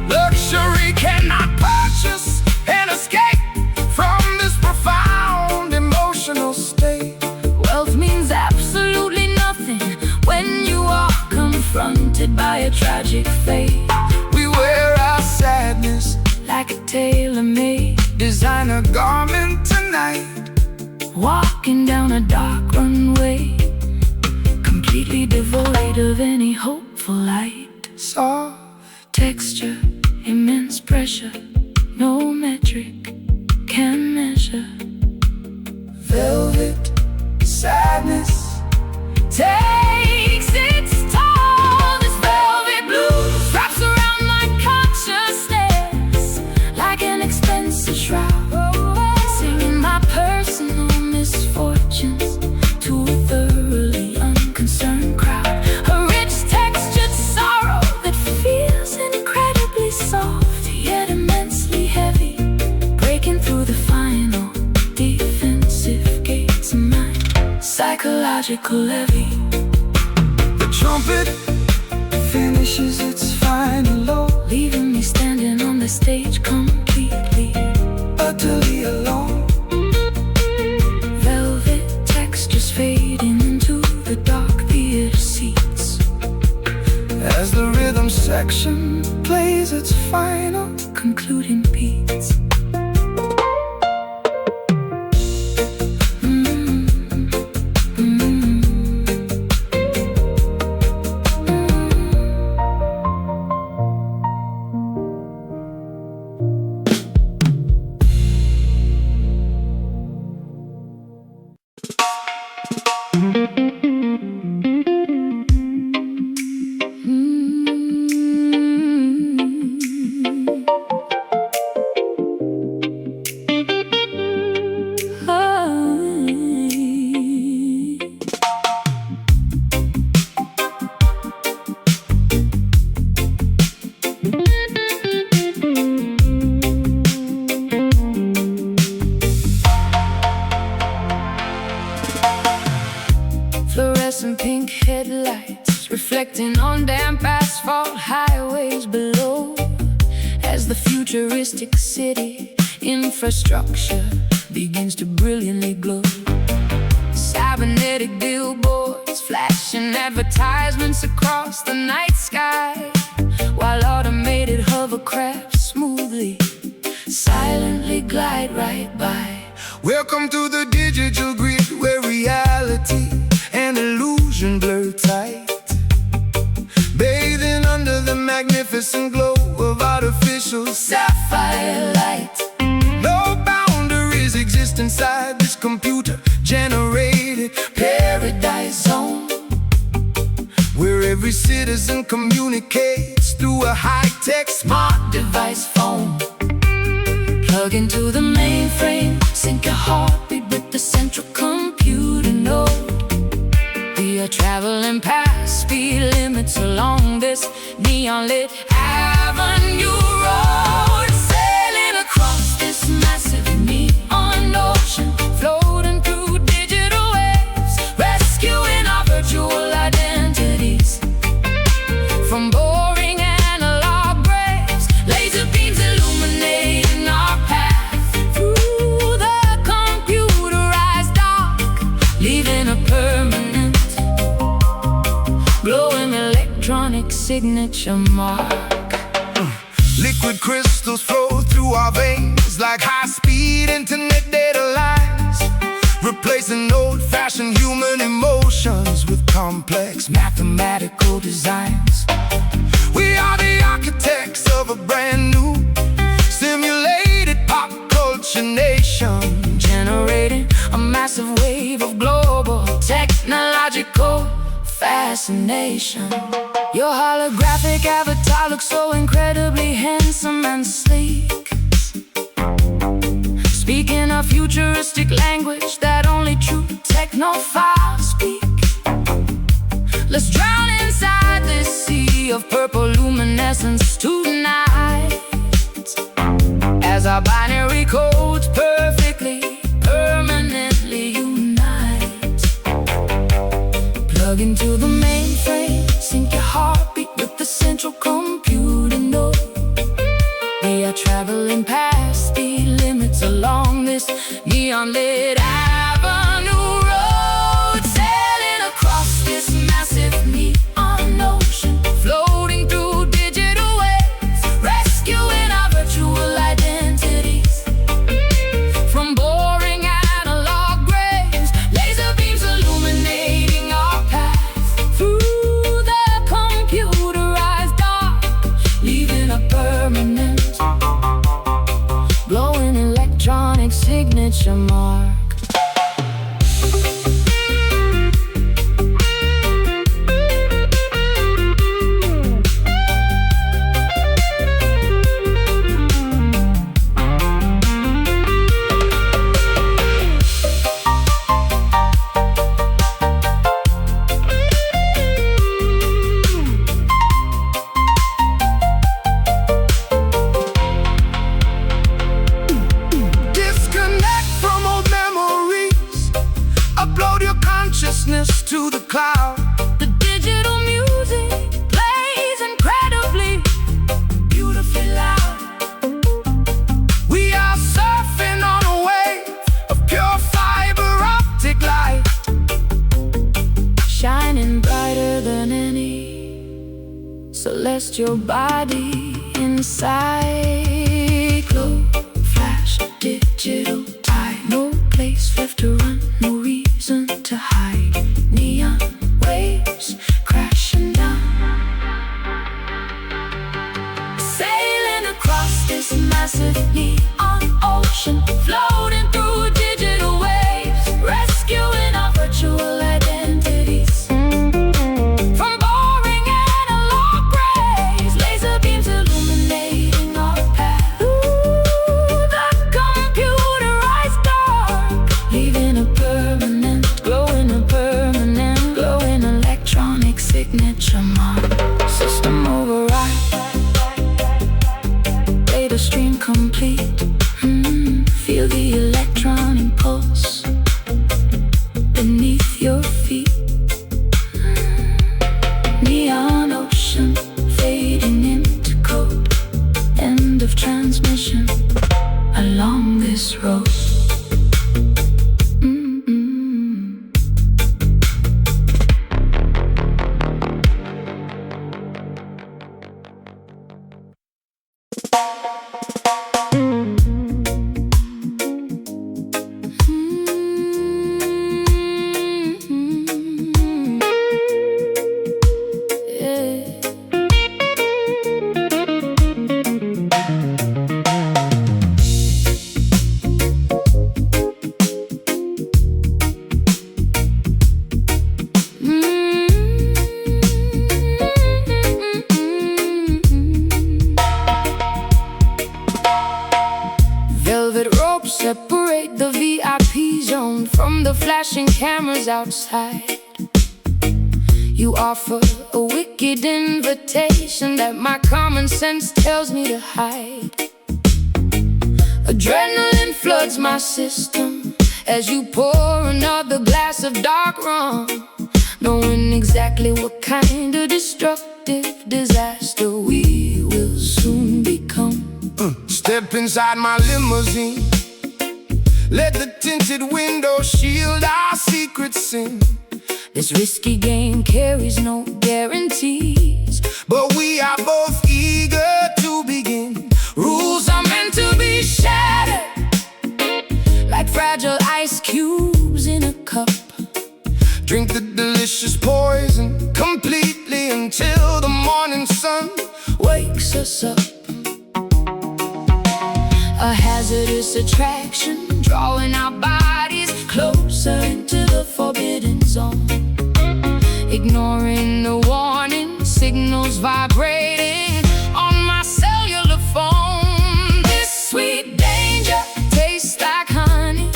Luxury cannot purchase an escape from this profound emotional state. Wealth means absolutely nothing when you are confronted by a tragic fate. We wear our sadness Like a tailor-made, designer garment tonight, walking down a dark runway, completely devoid of any hopeful light. soft Texture, immense pressure, no metric can measure. velvet sadness Takes its toll. This velvet blues wraps around my consciousness like an expensive shroud, singing my personal misfortunes to a thoroughly unconcerned crowd. A rich textured sorrow that feels incredibly soft, yet immensely heavy, breaking through the final defensive gates of my psychological levee. The trumpet finishes its final low, Leaving me standing on the stage completely, utterly alone. velvet textures fading into the dark theater seats. As the rhythm section plays its final Concluding beat. fluorescent pink headlights reflecting on damp asphalt highways below, as the futuristic city infrastructure begins to brilliantly glow. Cybernetic billboards flashing advertisements across the night sky, while automated hovercrafts smoothly, silently glide right by. Welcome to the digital grid, where reality and illusion blur tight, bathing under the magnificent glow of artificial sapphire light. No boundaries exist inside this computer-generated paradise zone, where every citizen communicates through a high-tech smart device phone. Plug into the mainframe, sync your heartbeat with the central computer node. We are traveling past speed limits along this neon-lit avenue road, sailing across this massive neon ocean, floating through digital waves, rescuing our virtual identities from boring analog graves. Laser beams illuminating our path through the computerized dark, leaving a permanent glowing electronic signature mark. Liquid crystals flow through our veins like high-speed internet data lines, replacing old-fashioned human emotions with complex mathematical designs. We are the architects of a brand new simulated pop culture nation, Generating a massive wave of global technological fascination. Your holographic avatar looks so incredibly handsome and sleek, speaking a futuristic language that only true technophiles speak. Let's drown inside this sea of purple luminescence tonight, as our binary codes perfectly, permanently unite. Plug into the mainframe, sync your heartbeat with the central computer node. We are traveling past speed limits along this neon-lit avenue road, sailing across this massive neon ocean, floating through digital waves, rescuing our virtual identities from boring analog graves. Laser beams illuminating our path through the computerized dark, leaving a permanent glowing electronic signature mark. Disconnect from old memories, upload your consciousness to the cloud. The digital music plays incredibly, beautifully loud. We are surfing on a wave of pure fiber optic light, Shining brighter than any celestial body inside. Glow, flash, digital tide. No place left to run, no reason to hide. Neon waves crashing down, sailing across this massive neon ocean, floating through digital waves, rescuing our virtual identities from boring analog graves. Laser beams illuminating our path sound from the flashing cameras outside. You offer a wicked invitation that my common sense tells me to hide. Adrenaline floods my system as you pour another glass of dark rum, knowing exactly what kind of destructive disaster we will soon become. Step inside my limousine, let the tinted window shield our secret sin. This risky game carries no guarantees, but we are both eager to begin. rules are meant to be shattered, like fragile ice cubes in a cup. Drink the delicious poison completely until the morning sun Wakes us up. A hazardous attraction, drawing our bodies closer into the forbidden zone. Ignoring the warning signals vibrating on my cellular phone. This sweet danger tastes like honey,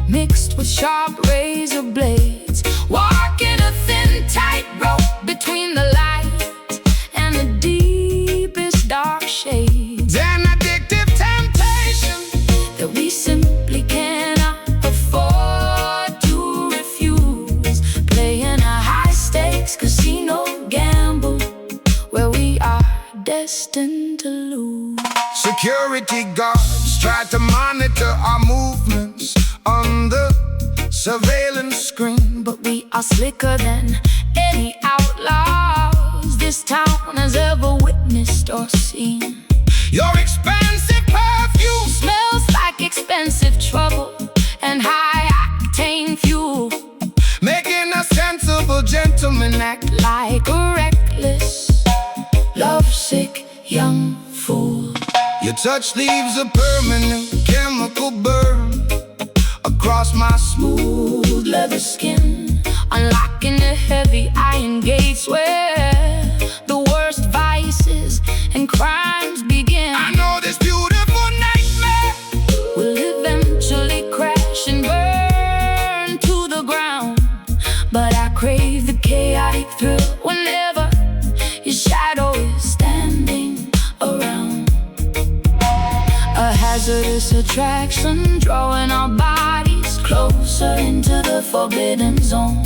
mixed with sharp razor blades. Walking a thin tightrope between the light and the deepest dark shades. An addictive temptation that we simply cannot afford to refuse. Playing a high-stakes casino gamble where we are destined to lose. Security guards try to monitor our movements on the surveillance screen, but we are slicker than any outlaws this town has ever witnessed or seen. your expensive perfume Smells like expensive trouble and high-octane fuel, making a sensible gentleman act like a reckless, lovesick young fool. Your touch leaves a permanent chemical burn across my Smooth leather skin, unlocking the heavy iron gates where the worst vices and crimes begin. I know this beautiful nightmare Will eventually crash and burn to the ground, but I crave the chaotic thrill whenever your shadow is standing around. A hazardous attraction, drawing our bodies closer into the forbidden zone.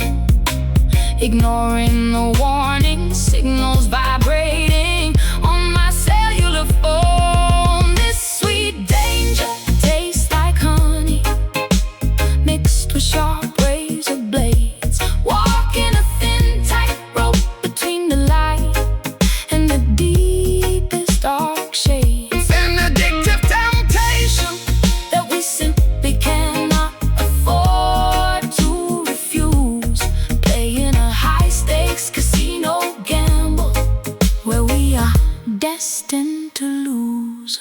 Ignoring the warning signals vibrating on my cellular phone. This sweet danger tastes like honey, mixed with sharp razor blades. Walking a thin tightrope between the light and the deepest dark shades. an addictive temptation That we simply cannot afford to refuse. Playing a high-stakes casino gamble where we are destined to lose.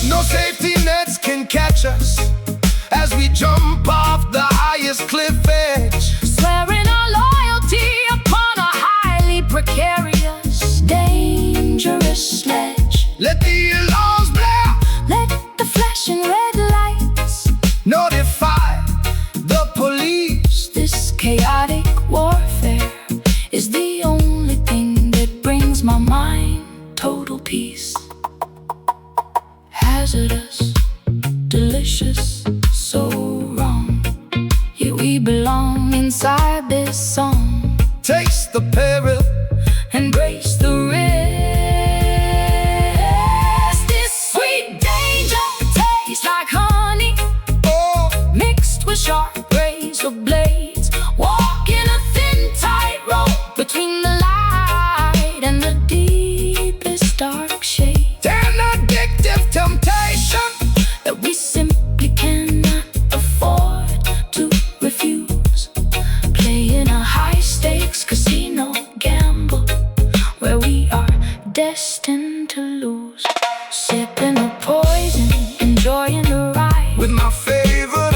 No safety nets can catch us as we jump off the highest cliff edge. Swearing our loyalty upon a highly precarious, dangerous sledge. Let the alarms blare, Let the flashing red lights notify the police. This chaotic warfare is the only thing that brings my mind total peace. Hazardous, delicious, so wrong. Here we belong inside this song. Taste the peril, Embrace the risk. This sweet danger tastes like honey, oh, mixed with sharp razor blades. Walking a thin tightrope between the light and the deepest dark shades. an addictive temptation That we simply cannot afford to refuse. Playing a high-stakes casino gamble where we are destined to lose. Sipping the poison, enjoying the ride with my favorite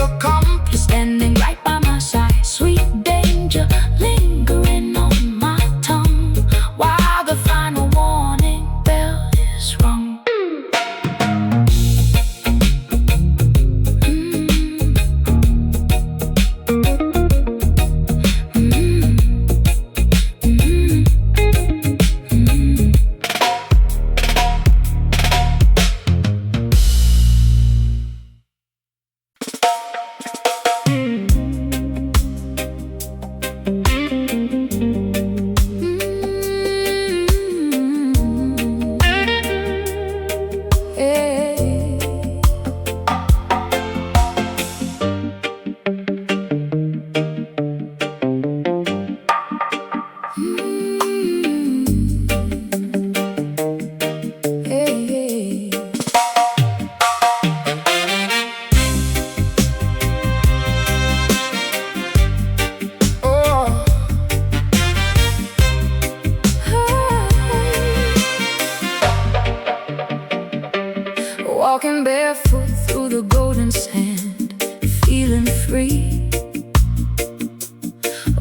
free.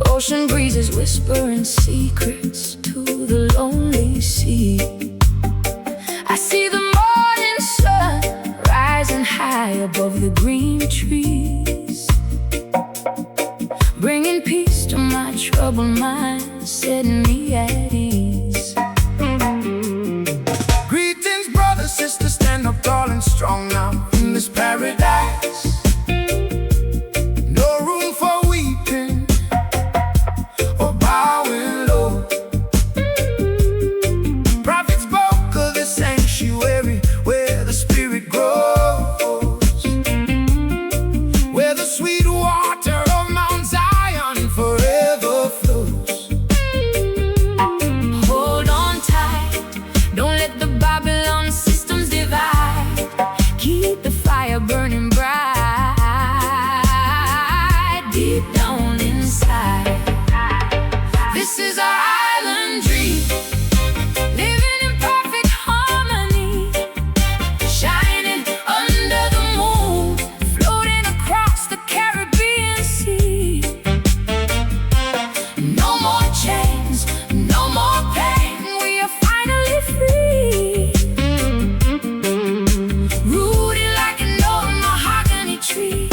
Ocean breezes whispering secrets to the lonely sea. I see the morning sun rising high above the green trees, bringing peace to my troubled mind, setting me at ease. Greetings, brothers, sisters, stand up tall and strong now in this paradise. No room for weeping or bowing low. Prophet spoke of the sanctuary where the spirit grows, where the sweet water of Mount Zion forever flows. Hold on tight, don't let the Babylon systems divide. Keep the fire burning bright, deep down inside. This is our island dream, living in perfect harmony, shining under the moon, floating across the Caribbean Sea. No more chains, no more pain, we are finally free. Rooted like an old mahogany tree,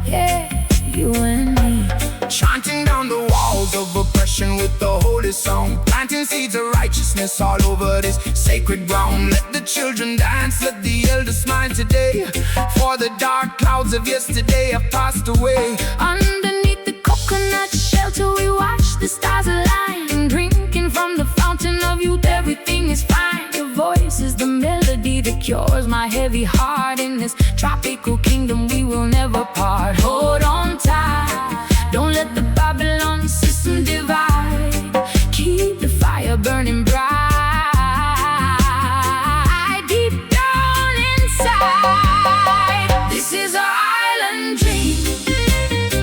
yeah, you and me. Chanting down the walls of oppression with the holy song, planting seeds of righteousness all over this sacred ground. Let the children dance, let the elders smile today, for the dark clouds of yesterday have passed away. Underneath the coconut shelter we watch the stars align, drinking from the fountain of youth, everything is fine. Your voice is the melody that cures my heavy heart. In this tropical kingdom we will never part. Hold on tight, don't let the Babylon system divide. Keep the fire burning bright, deep down inside. This is our island dream,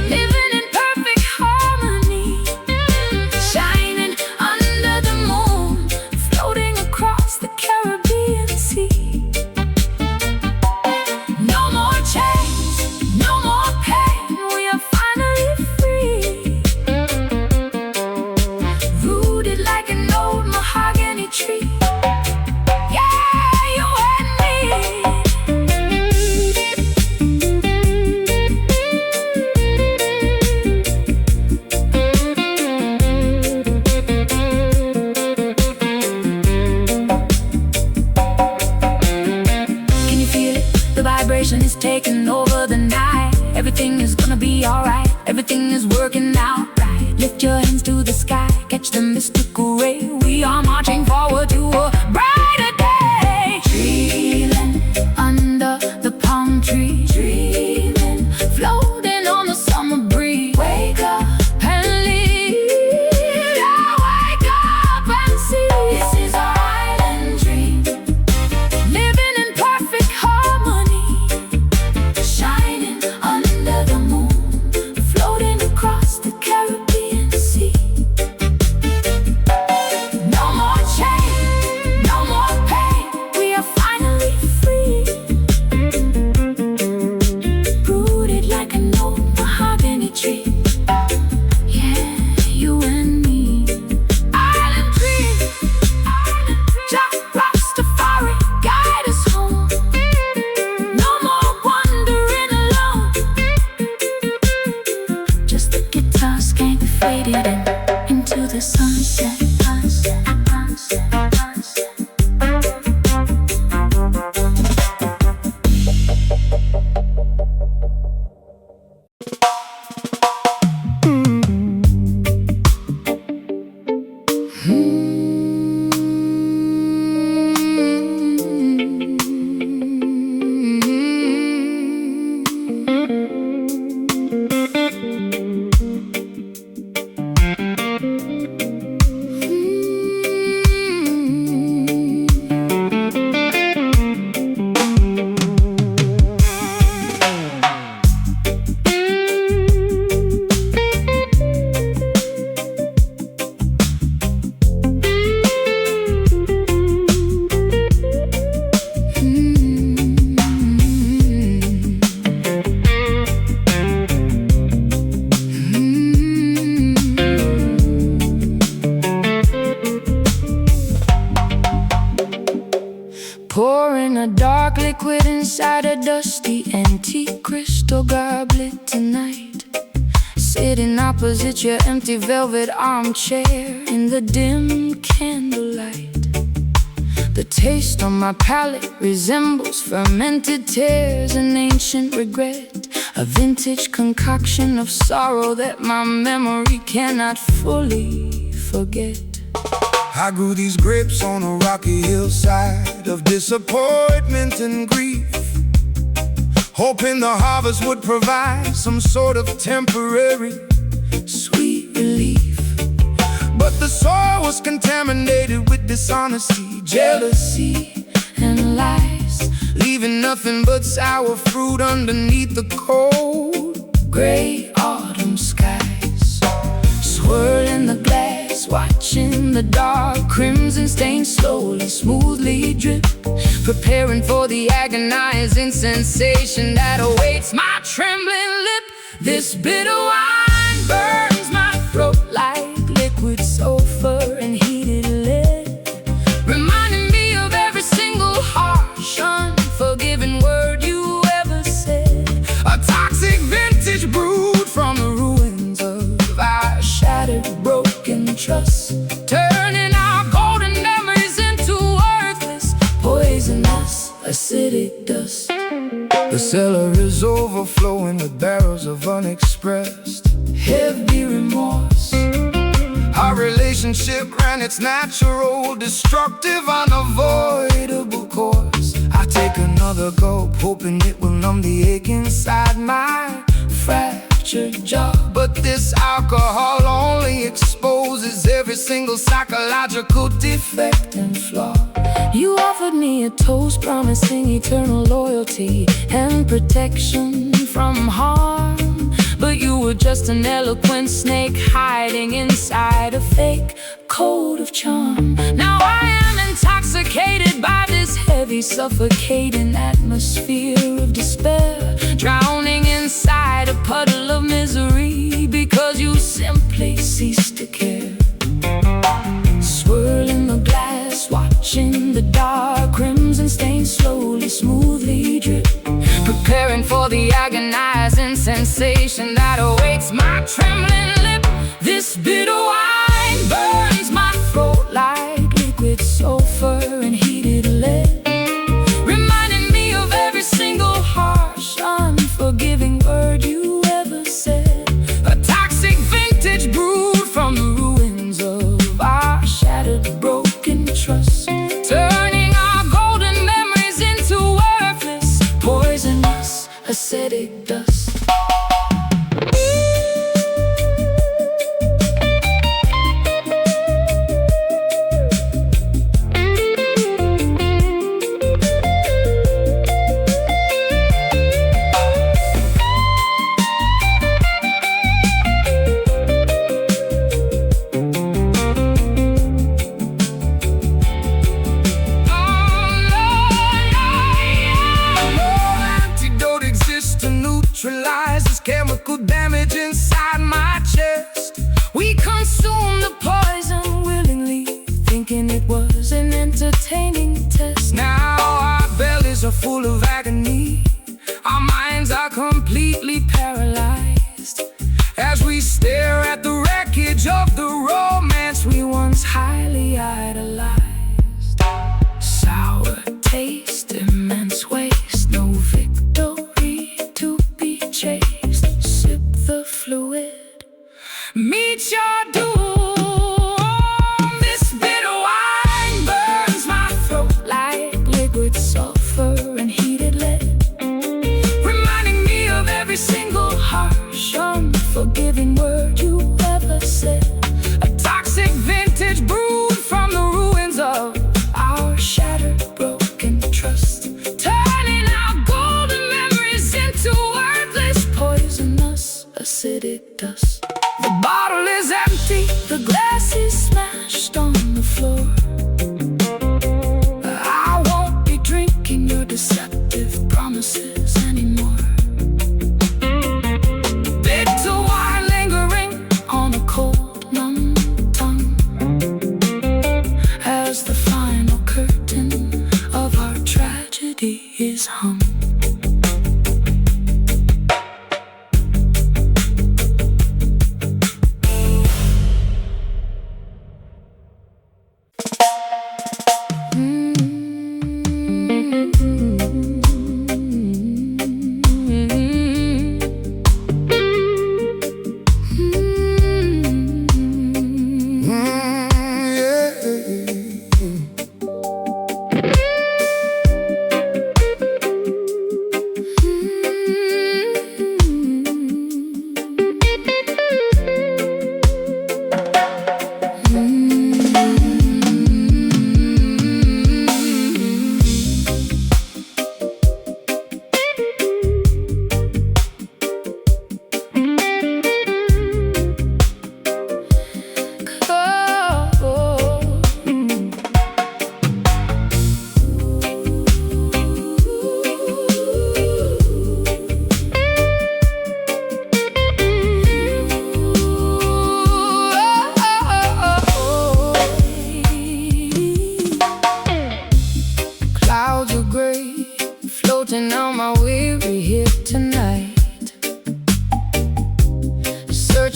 living in perfect harmony, shining under the moon, floating across the Caribbean Sea. No more chains, no more pain, we are finally free. Rooted like an old mahogany tree, yeah, you and me. Can you feel it? The vibration is taking over the night. Everything is gonna be alright, everything is working out right. Lift your hands to the sky, catch the mystical ray. We are marching forward to a brighter day. Dreaming under the palm tree, dreaming, floating on the summer breeze. Wake up and lead, wake up and see. This is our island dream, living in perfect harmony, shining under the moon, floating across the Caribbean Sea. No more chains, the antique crystal goblet tonight, sitting opposite your empty velvet armchair in the dim candlelight. The taste on my palate resembles fermented tears and ancient regret, a vintage concoction of sorrow that my memory cannot fully forget. I grew these grapes on a rocky hillside of disappointment and grief, hoping the harvest would provide some sort of temporary Sweet relief. But the soil was contaminated with dishonesty, Jealousy and lies, leaving nothing but sour fruit underneath the cold gray autumn skies. Swirl in the glass, watching the dark crimson stain slowly, smoothly drip, preparing for the agonizing sensation that awaits my trembling lip. This bitter wine burns my throat like liquid sulfur and heated lead, reminding me of every single harsh, unforgiving word you ever said. a toxic vintage brewed from the ruins of our Shattered, broken trust, turning our golden memories into worthless, poisonous, acidic dust. The cellar is overflowing with barrels of unexpressed Heavy remorse, Our relationship ran its natural, destructive, unavoidable course. I take another gulp, hoping it will numb the ache inside my fractured jaw. But this alcohol only exposes every single psychological defect And flaw. You offered me a toast promising eternal loyalty and protection from harm, but you were just an eloquent snake hiding inside a fake coat of charm. Now I am intoxicated by this heavy, suffocating atmosphere of despair, drowning inside a puddle of misery because you simply ceased to care. Swirling the glass, watching the dark crimson stain slowly, smoothly drip, preparing for the agonizing sensation that awaits my trembling lip. This bitter wine burns my throat like liquid sulfur and heated lead, reminding me of every single harsh, unforgiving word you ever said. a toxic vintage brewed from the ruins of Our shattered, broken trust, turning our golden memories into worthless, poisonous, acidic dust. Neutralizes chemical damage inside my chest. We consumed the poison willingly, thinking it was an entertaining test. Now our bellies are full of agony, our minds are completely paralyzed as we stare at the wreckage of the romance we once highly idolized. Sour taste, immense waste, no victory to be chased. Sip the fluid, Meet your doom. This bitter wine burns my throat like liquid sulfur and heated lead, reminding me of every single harsh, unforgiving word you ever said. a toxic vintage brewed from the ruins of Our shattered, broken trust, turning our golden memories into worthless. poisonous, acidic dust. The bottle is empty, The glass is smashed on the floor. I won't be drinking your deceptive promises anymore. bitter wine lingering On a cold, numb tongue, as the final curtain of our tragedy is hung.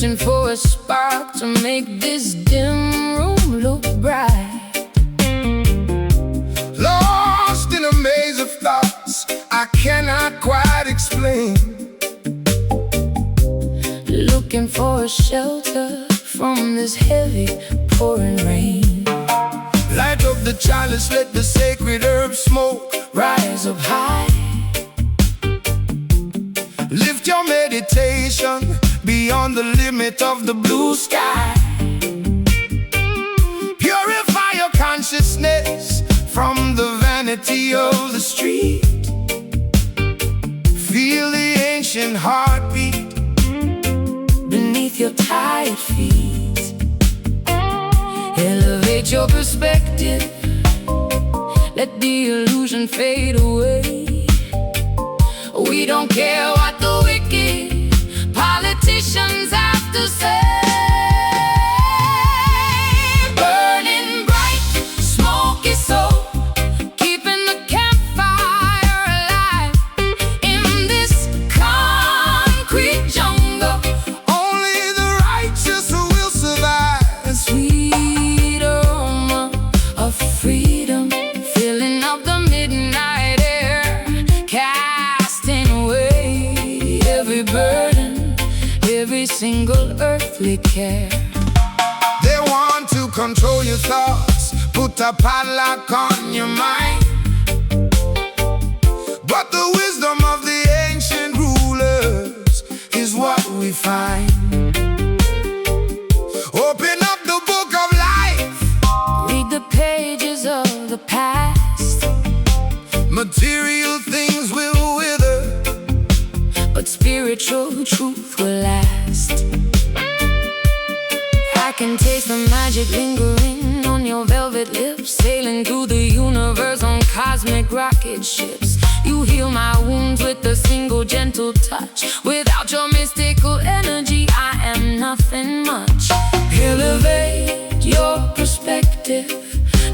searching for a spark to make this dim room look bright. Lost in a maze of thoughts I cannot quite explain. Looking for a shelter from this heavy pouring rain. Light up the chalice, let the sacred herb smoke Rise up high, lift your meditation beyond the limit of the blue sky. Purify your consciousness from the vanity of the street. Feel the ancient heartbeat beneath your tired feet. Elevate your perspective, let the illusion fade away. We don't care what the wicked politicians have to say. Burning bright, smoky soul, keeping the campfire alive in this concrete jungle. Only the righteous will survive. A sweet aroma of freedom filling up the midnight air, casting away every burden, every single earthly care. They want to control your thoughts, put a padlock on your mind. But the wisdom of the ancient rulers is what we find. Open up the book of life, Read the pages of the past, material things will wither, but spiritual truth will last. I can taste the magic lingering on your velvet lips, sailing through the universe on cosmic rocket ships. You heal my wounds with a single gentle touch. Without your mystical energy, I am nothing much. Elevate your perspective,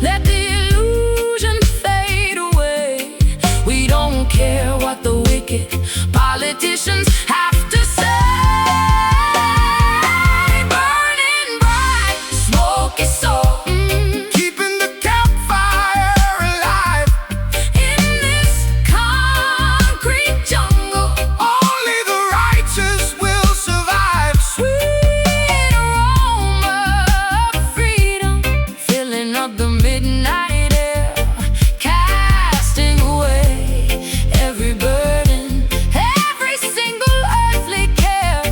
let the illusion fade away. We don't care what the wicked politicians have to say. Burning bright, smoky soul, keeping the campfire alive. in this concrete jungle. Only the righteous will survive. Sweet aroma of freedom filling up the midnight air, casting away every burden, every single earthly care.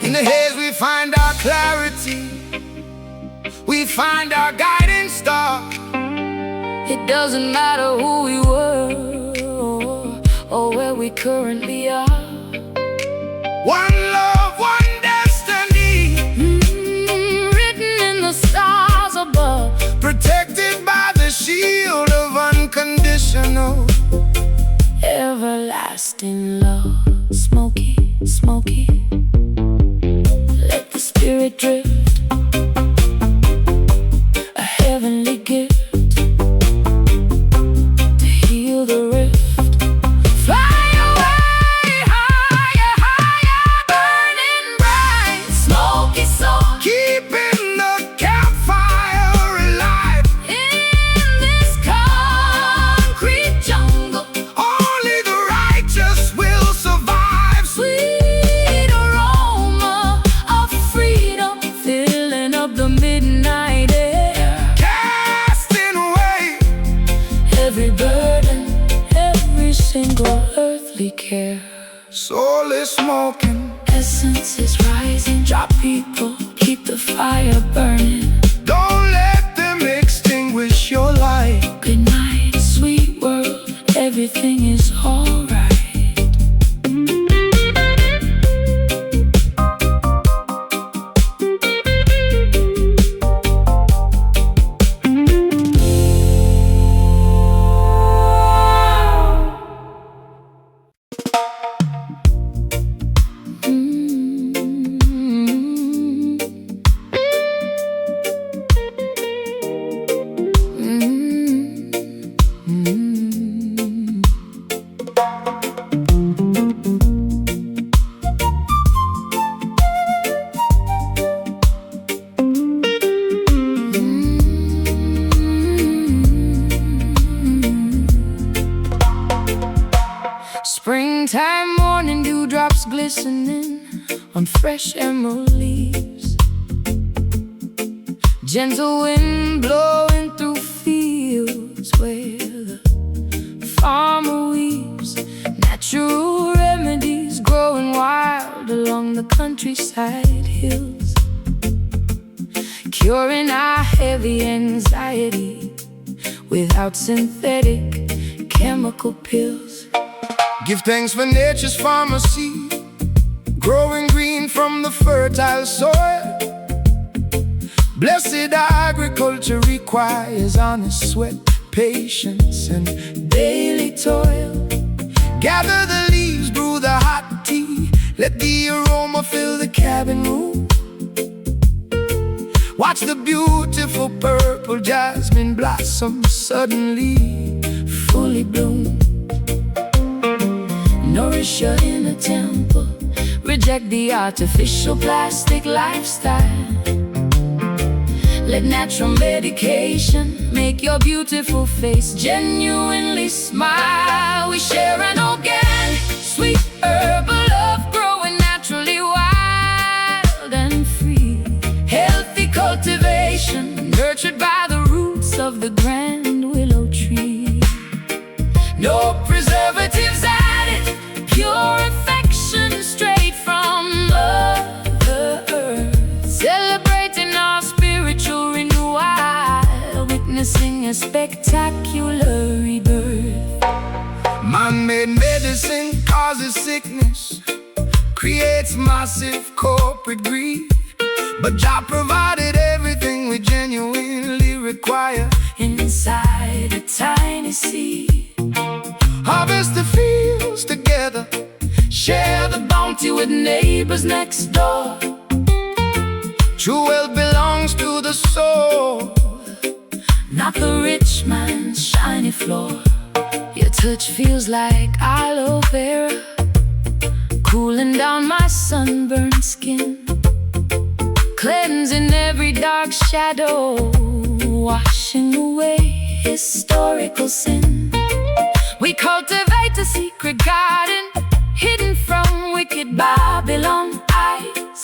In the haze we find our clarity, we find our guiding star. It doesn't matter who we were or where we currently are. One love, one destiny, Written in the stars above, protected by the shield of unconditional. everlasting love. Smoky, smoky, let the spirit drift, a heavenly gift to heal the rift. Fly away, higher, higher, burning bright, smoky soul, Keeping the campfire alive. in this concrete jungle. Only the righteous will survive. Sweet aroma of freedom filling up the midnight air, Casting away every burden, every single earthly care. soul is smoking. Essence is rising, drop people, keep the fire burning. Don't let them extinguish your light. Good night, sweet world, everything is alright. Springtime morning dewdrops glistening on fresh emerald leaves. Gentle wind blowing through fields where the farmer weaves. Natural remedies growing wild along the countryside hills, curing our heavy anxiety without synthetic chemical pills. Give thanks for nature's pharmacy, growing green from the fertile soil. Blessed agriculture requires honest sweat, patience, and daily toil. Gather the leaves, brew the hot tea, let the aroma fill the cabin room. Watch the beautiful purple jasmine blossom suddenly fully bloom. Nourish your inner temple, reject the artificial plastic lifestyle. Let natural medication make your beautiful face genuinely smile. We share an organic, sweet herbal love, growing naturally wild and free. Healthy cultivation, nurtured by the roots of the grand willow tree. No preservatives added, pure affection straight from Mother Earth. Celebrating our spiritual renewal, witnessing a spectacular rebirth. Man-made medicine causes sickness, creates massive corporate greed, but Jah provided everything we genuinely require inside a tiny seed. Harvest the fields together, share the bounty with neighbors next door. True wealth belongs to the soul, not the rich man's shiny floor. Your touch feels like aloe vera, cooling down my sunburned skin, cleansing every dark shadow, washing away historical sin. We cultivate a secret garden, hidden from wicked Babylon eyes,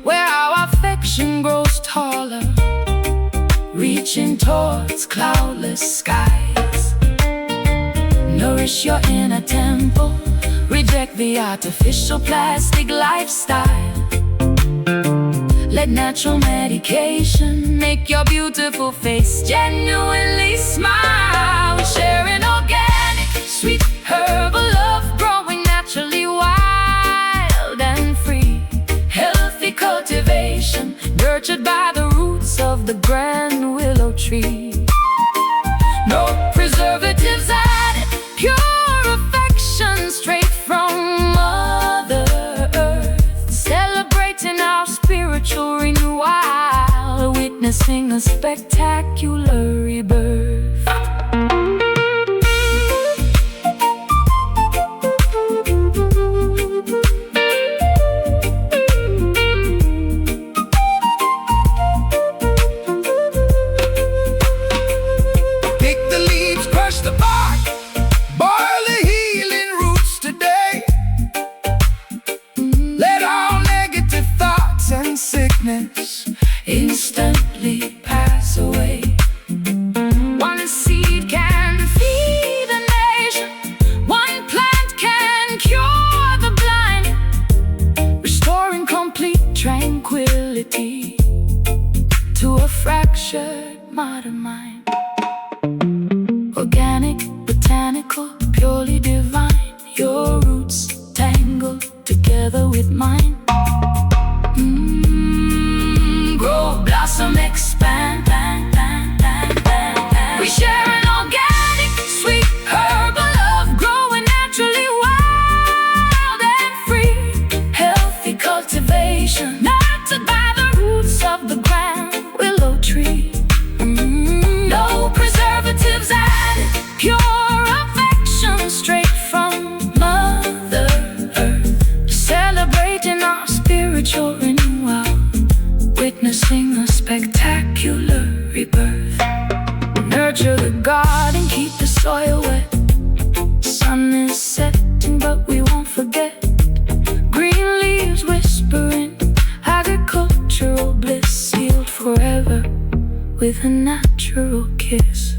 where our affection grows taller, reaching towards cloudless skies. Nourish your inner temple, reject the artificial plastic lifestyle. Let natural medication make your beautiful face genuinely smile. We share an organic, sweet herbal love, growing naturally wild and free. Healthy cultivation, nurtured by the roots of the grand willow tree. No preservatives added, pure affection straight from Mother Earth. Celebrating our spiritual renewal, witnessing a spectacular rebirth. pick the leaves, crush the bark, boil the healing roots today. Let all negative thoughts and sickness Instantly pass away. One seed can feed a nation, one plant can cure the blind, restoring complete tranquility to a fractured modern mind. Organic, botanical, purely divine, your roots tangled together with mine. Grow, blossom, expand. We share an organic, sweet herbal love, growing naturally wild and free. Healthy cultivation, nurtured by the roots of the grand willow tree. No preservatives added, pure affection straight from Mother Earth. Celebrating our with a natural kiss.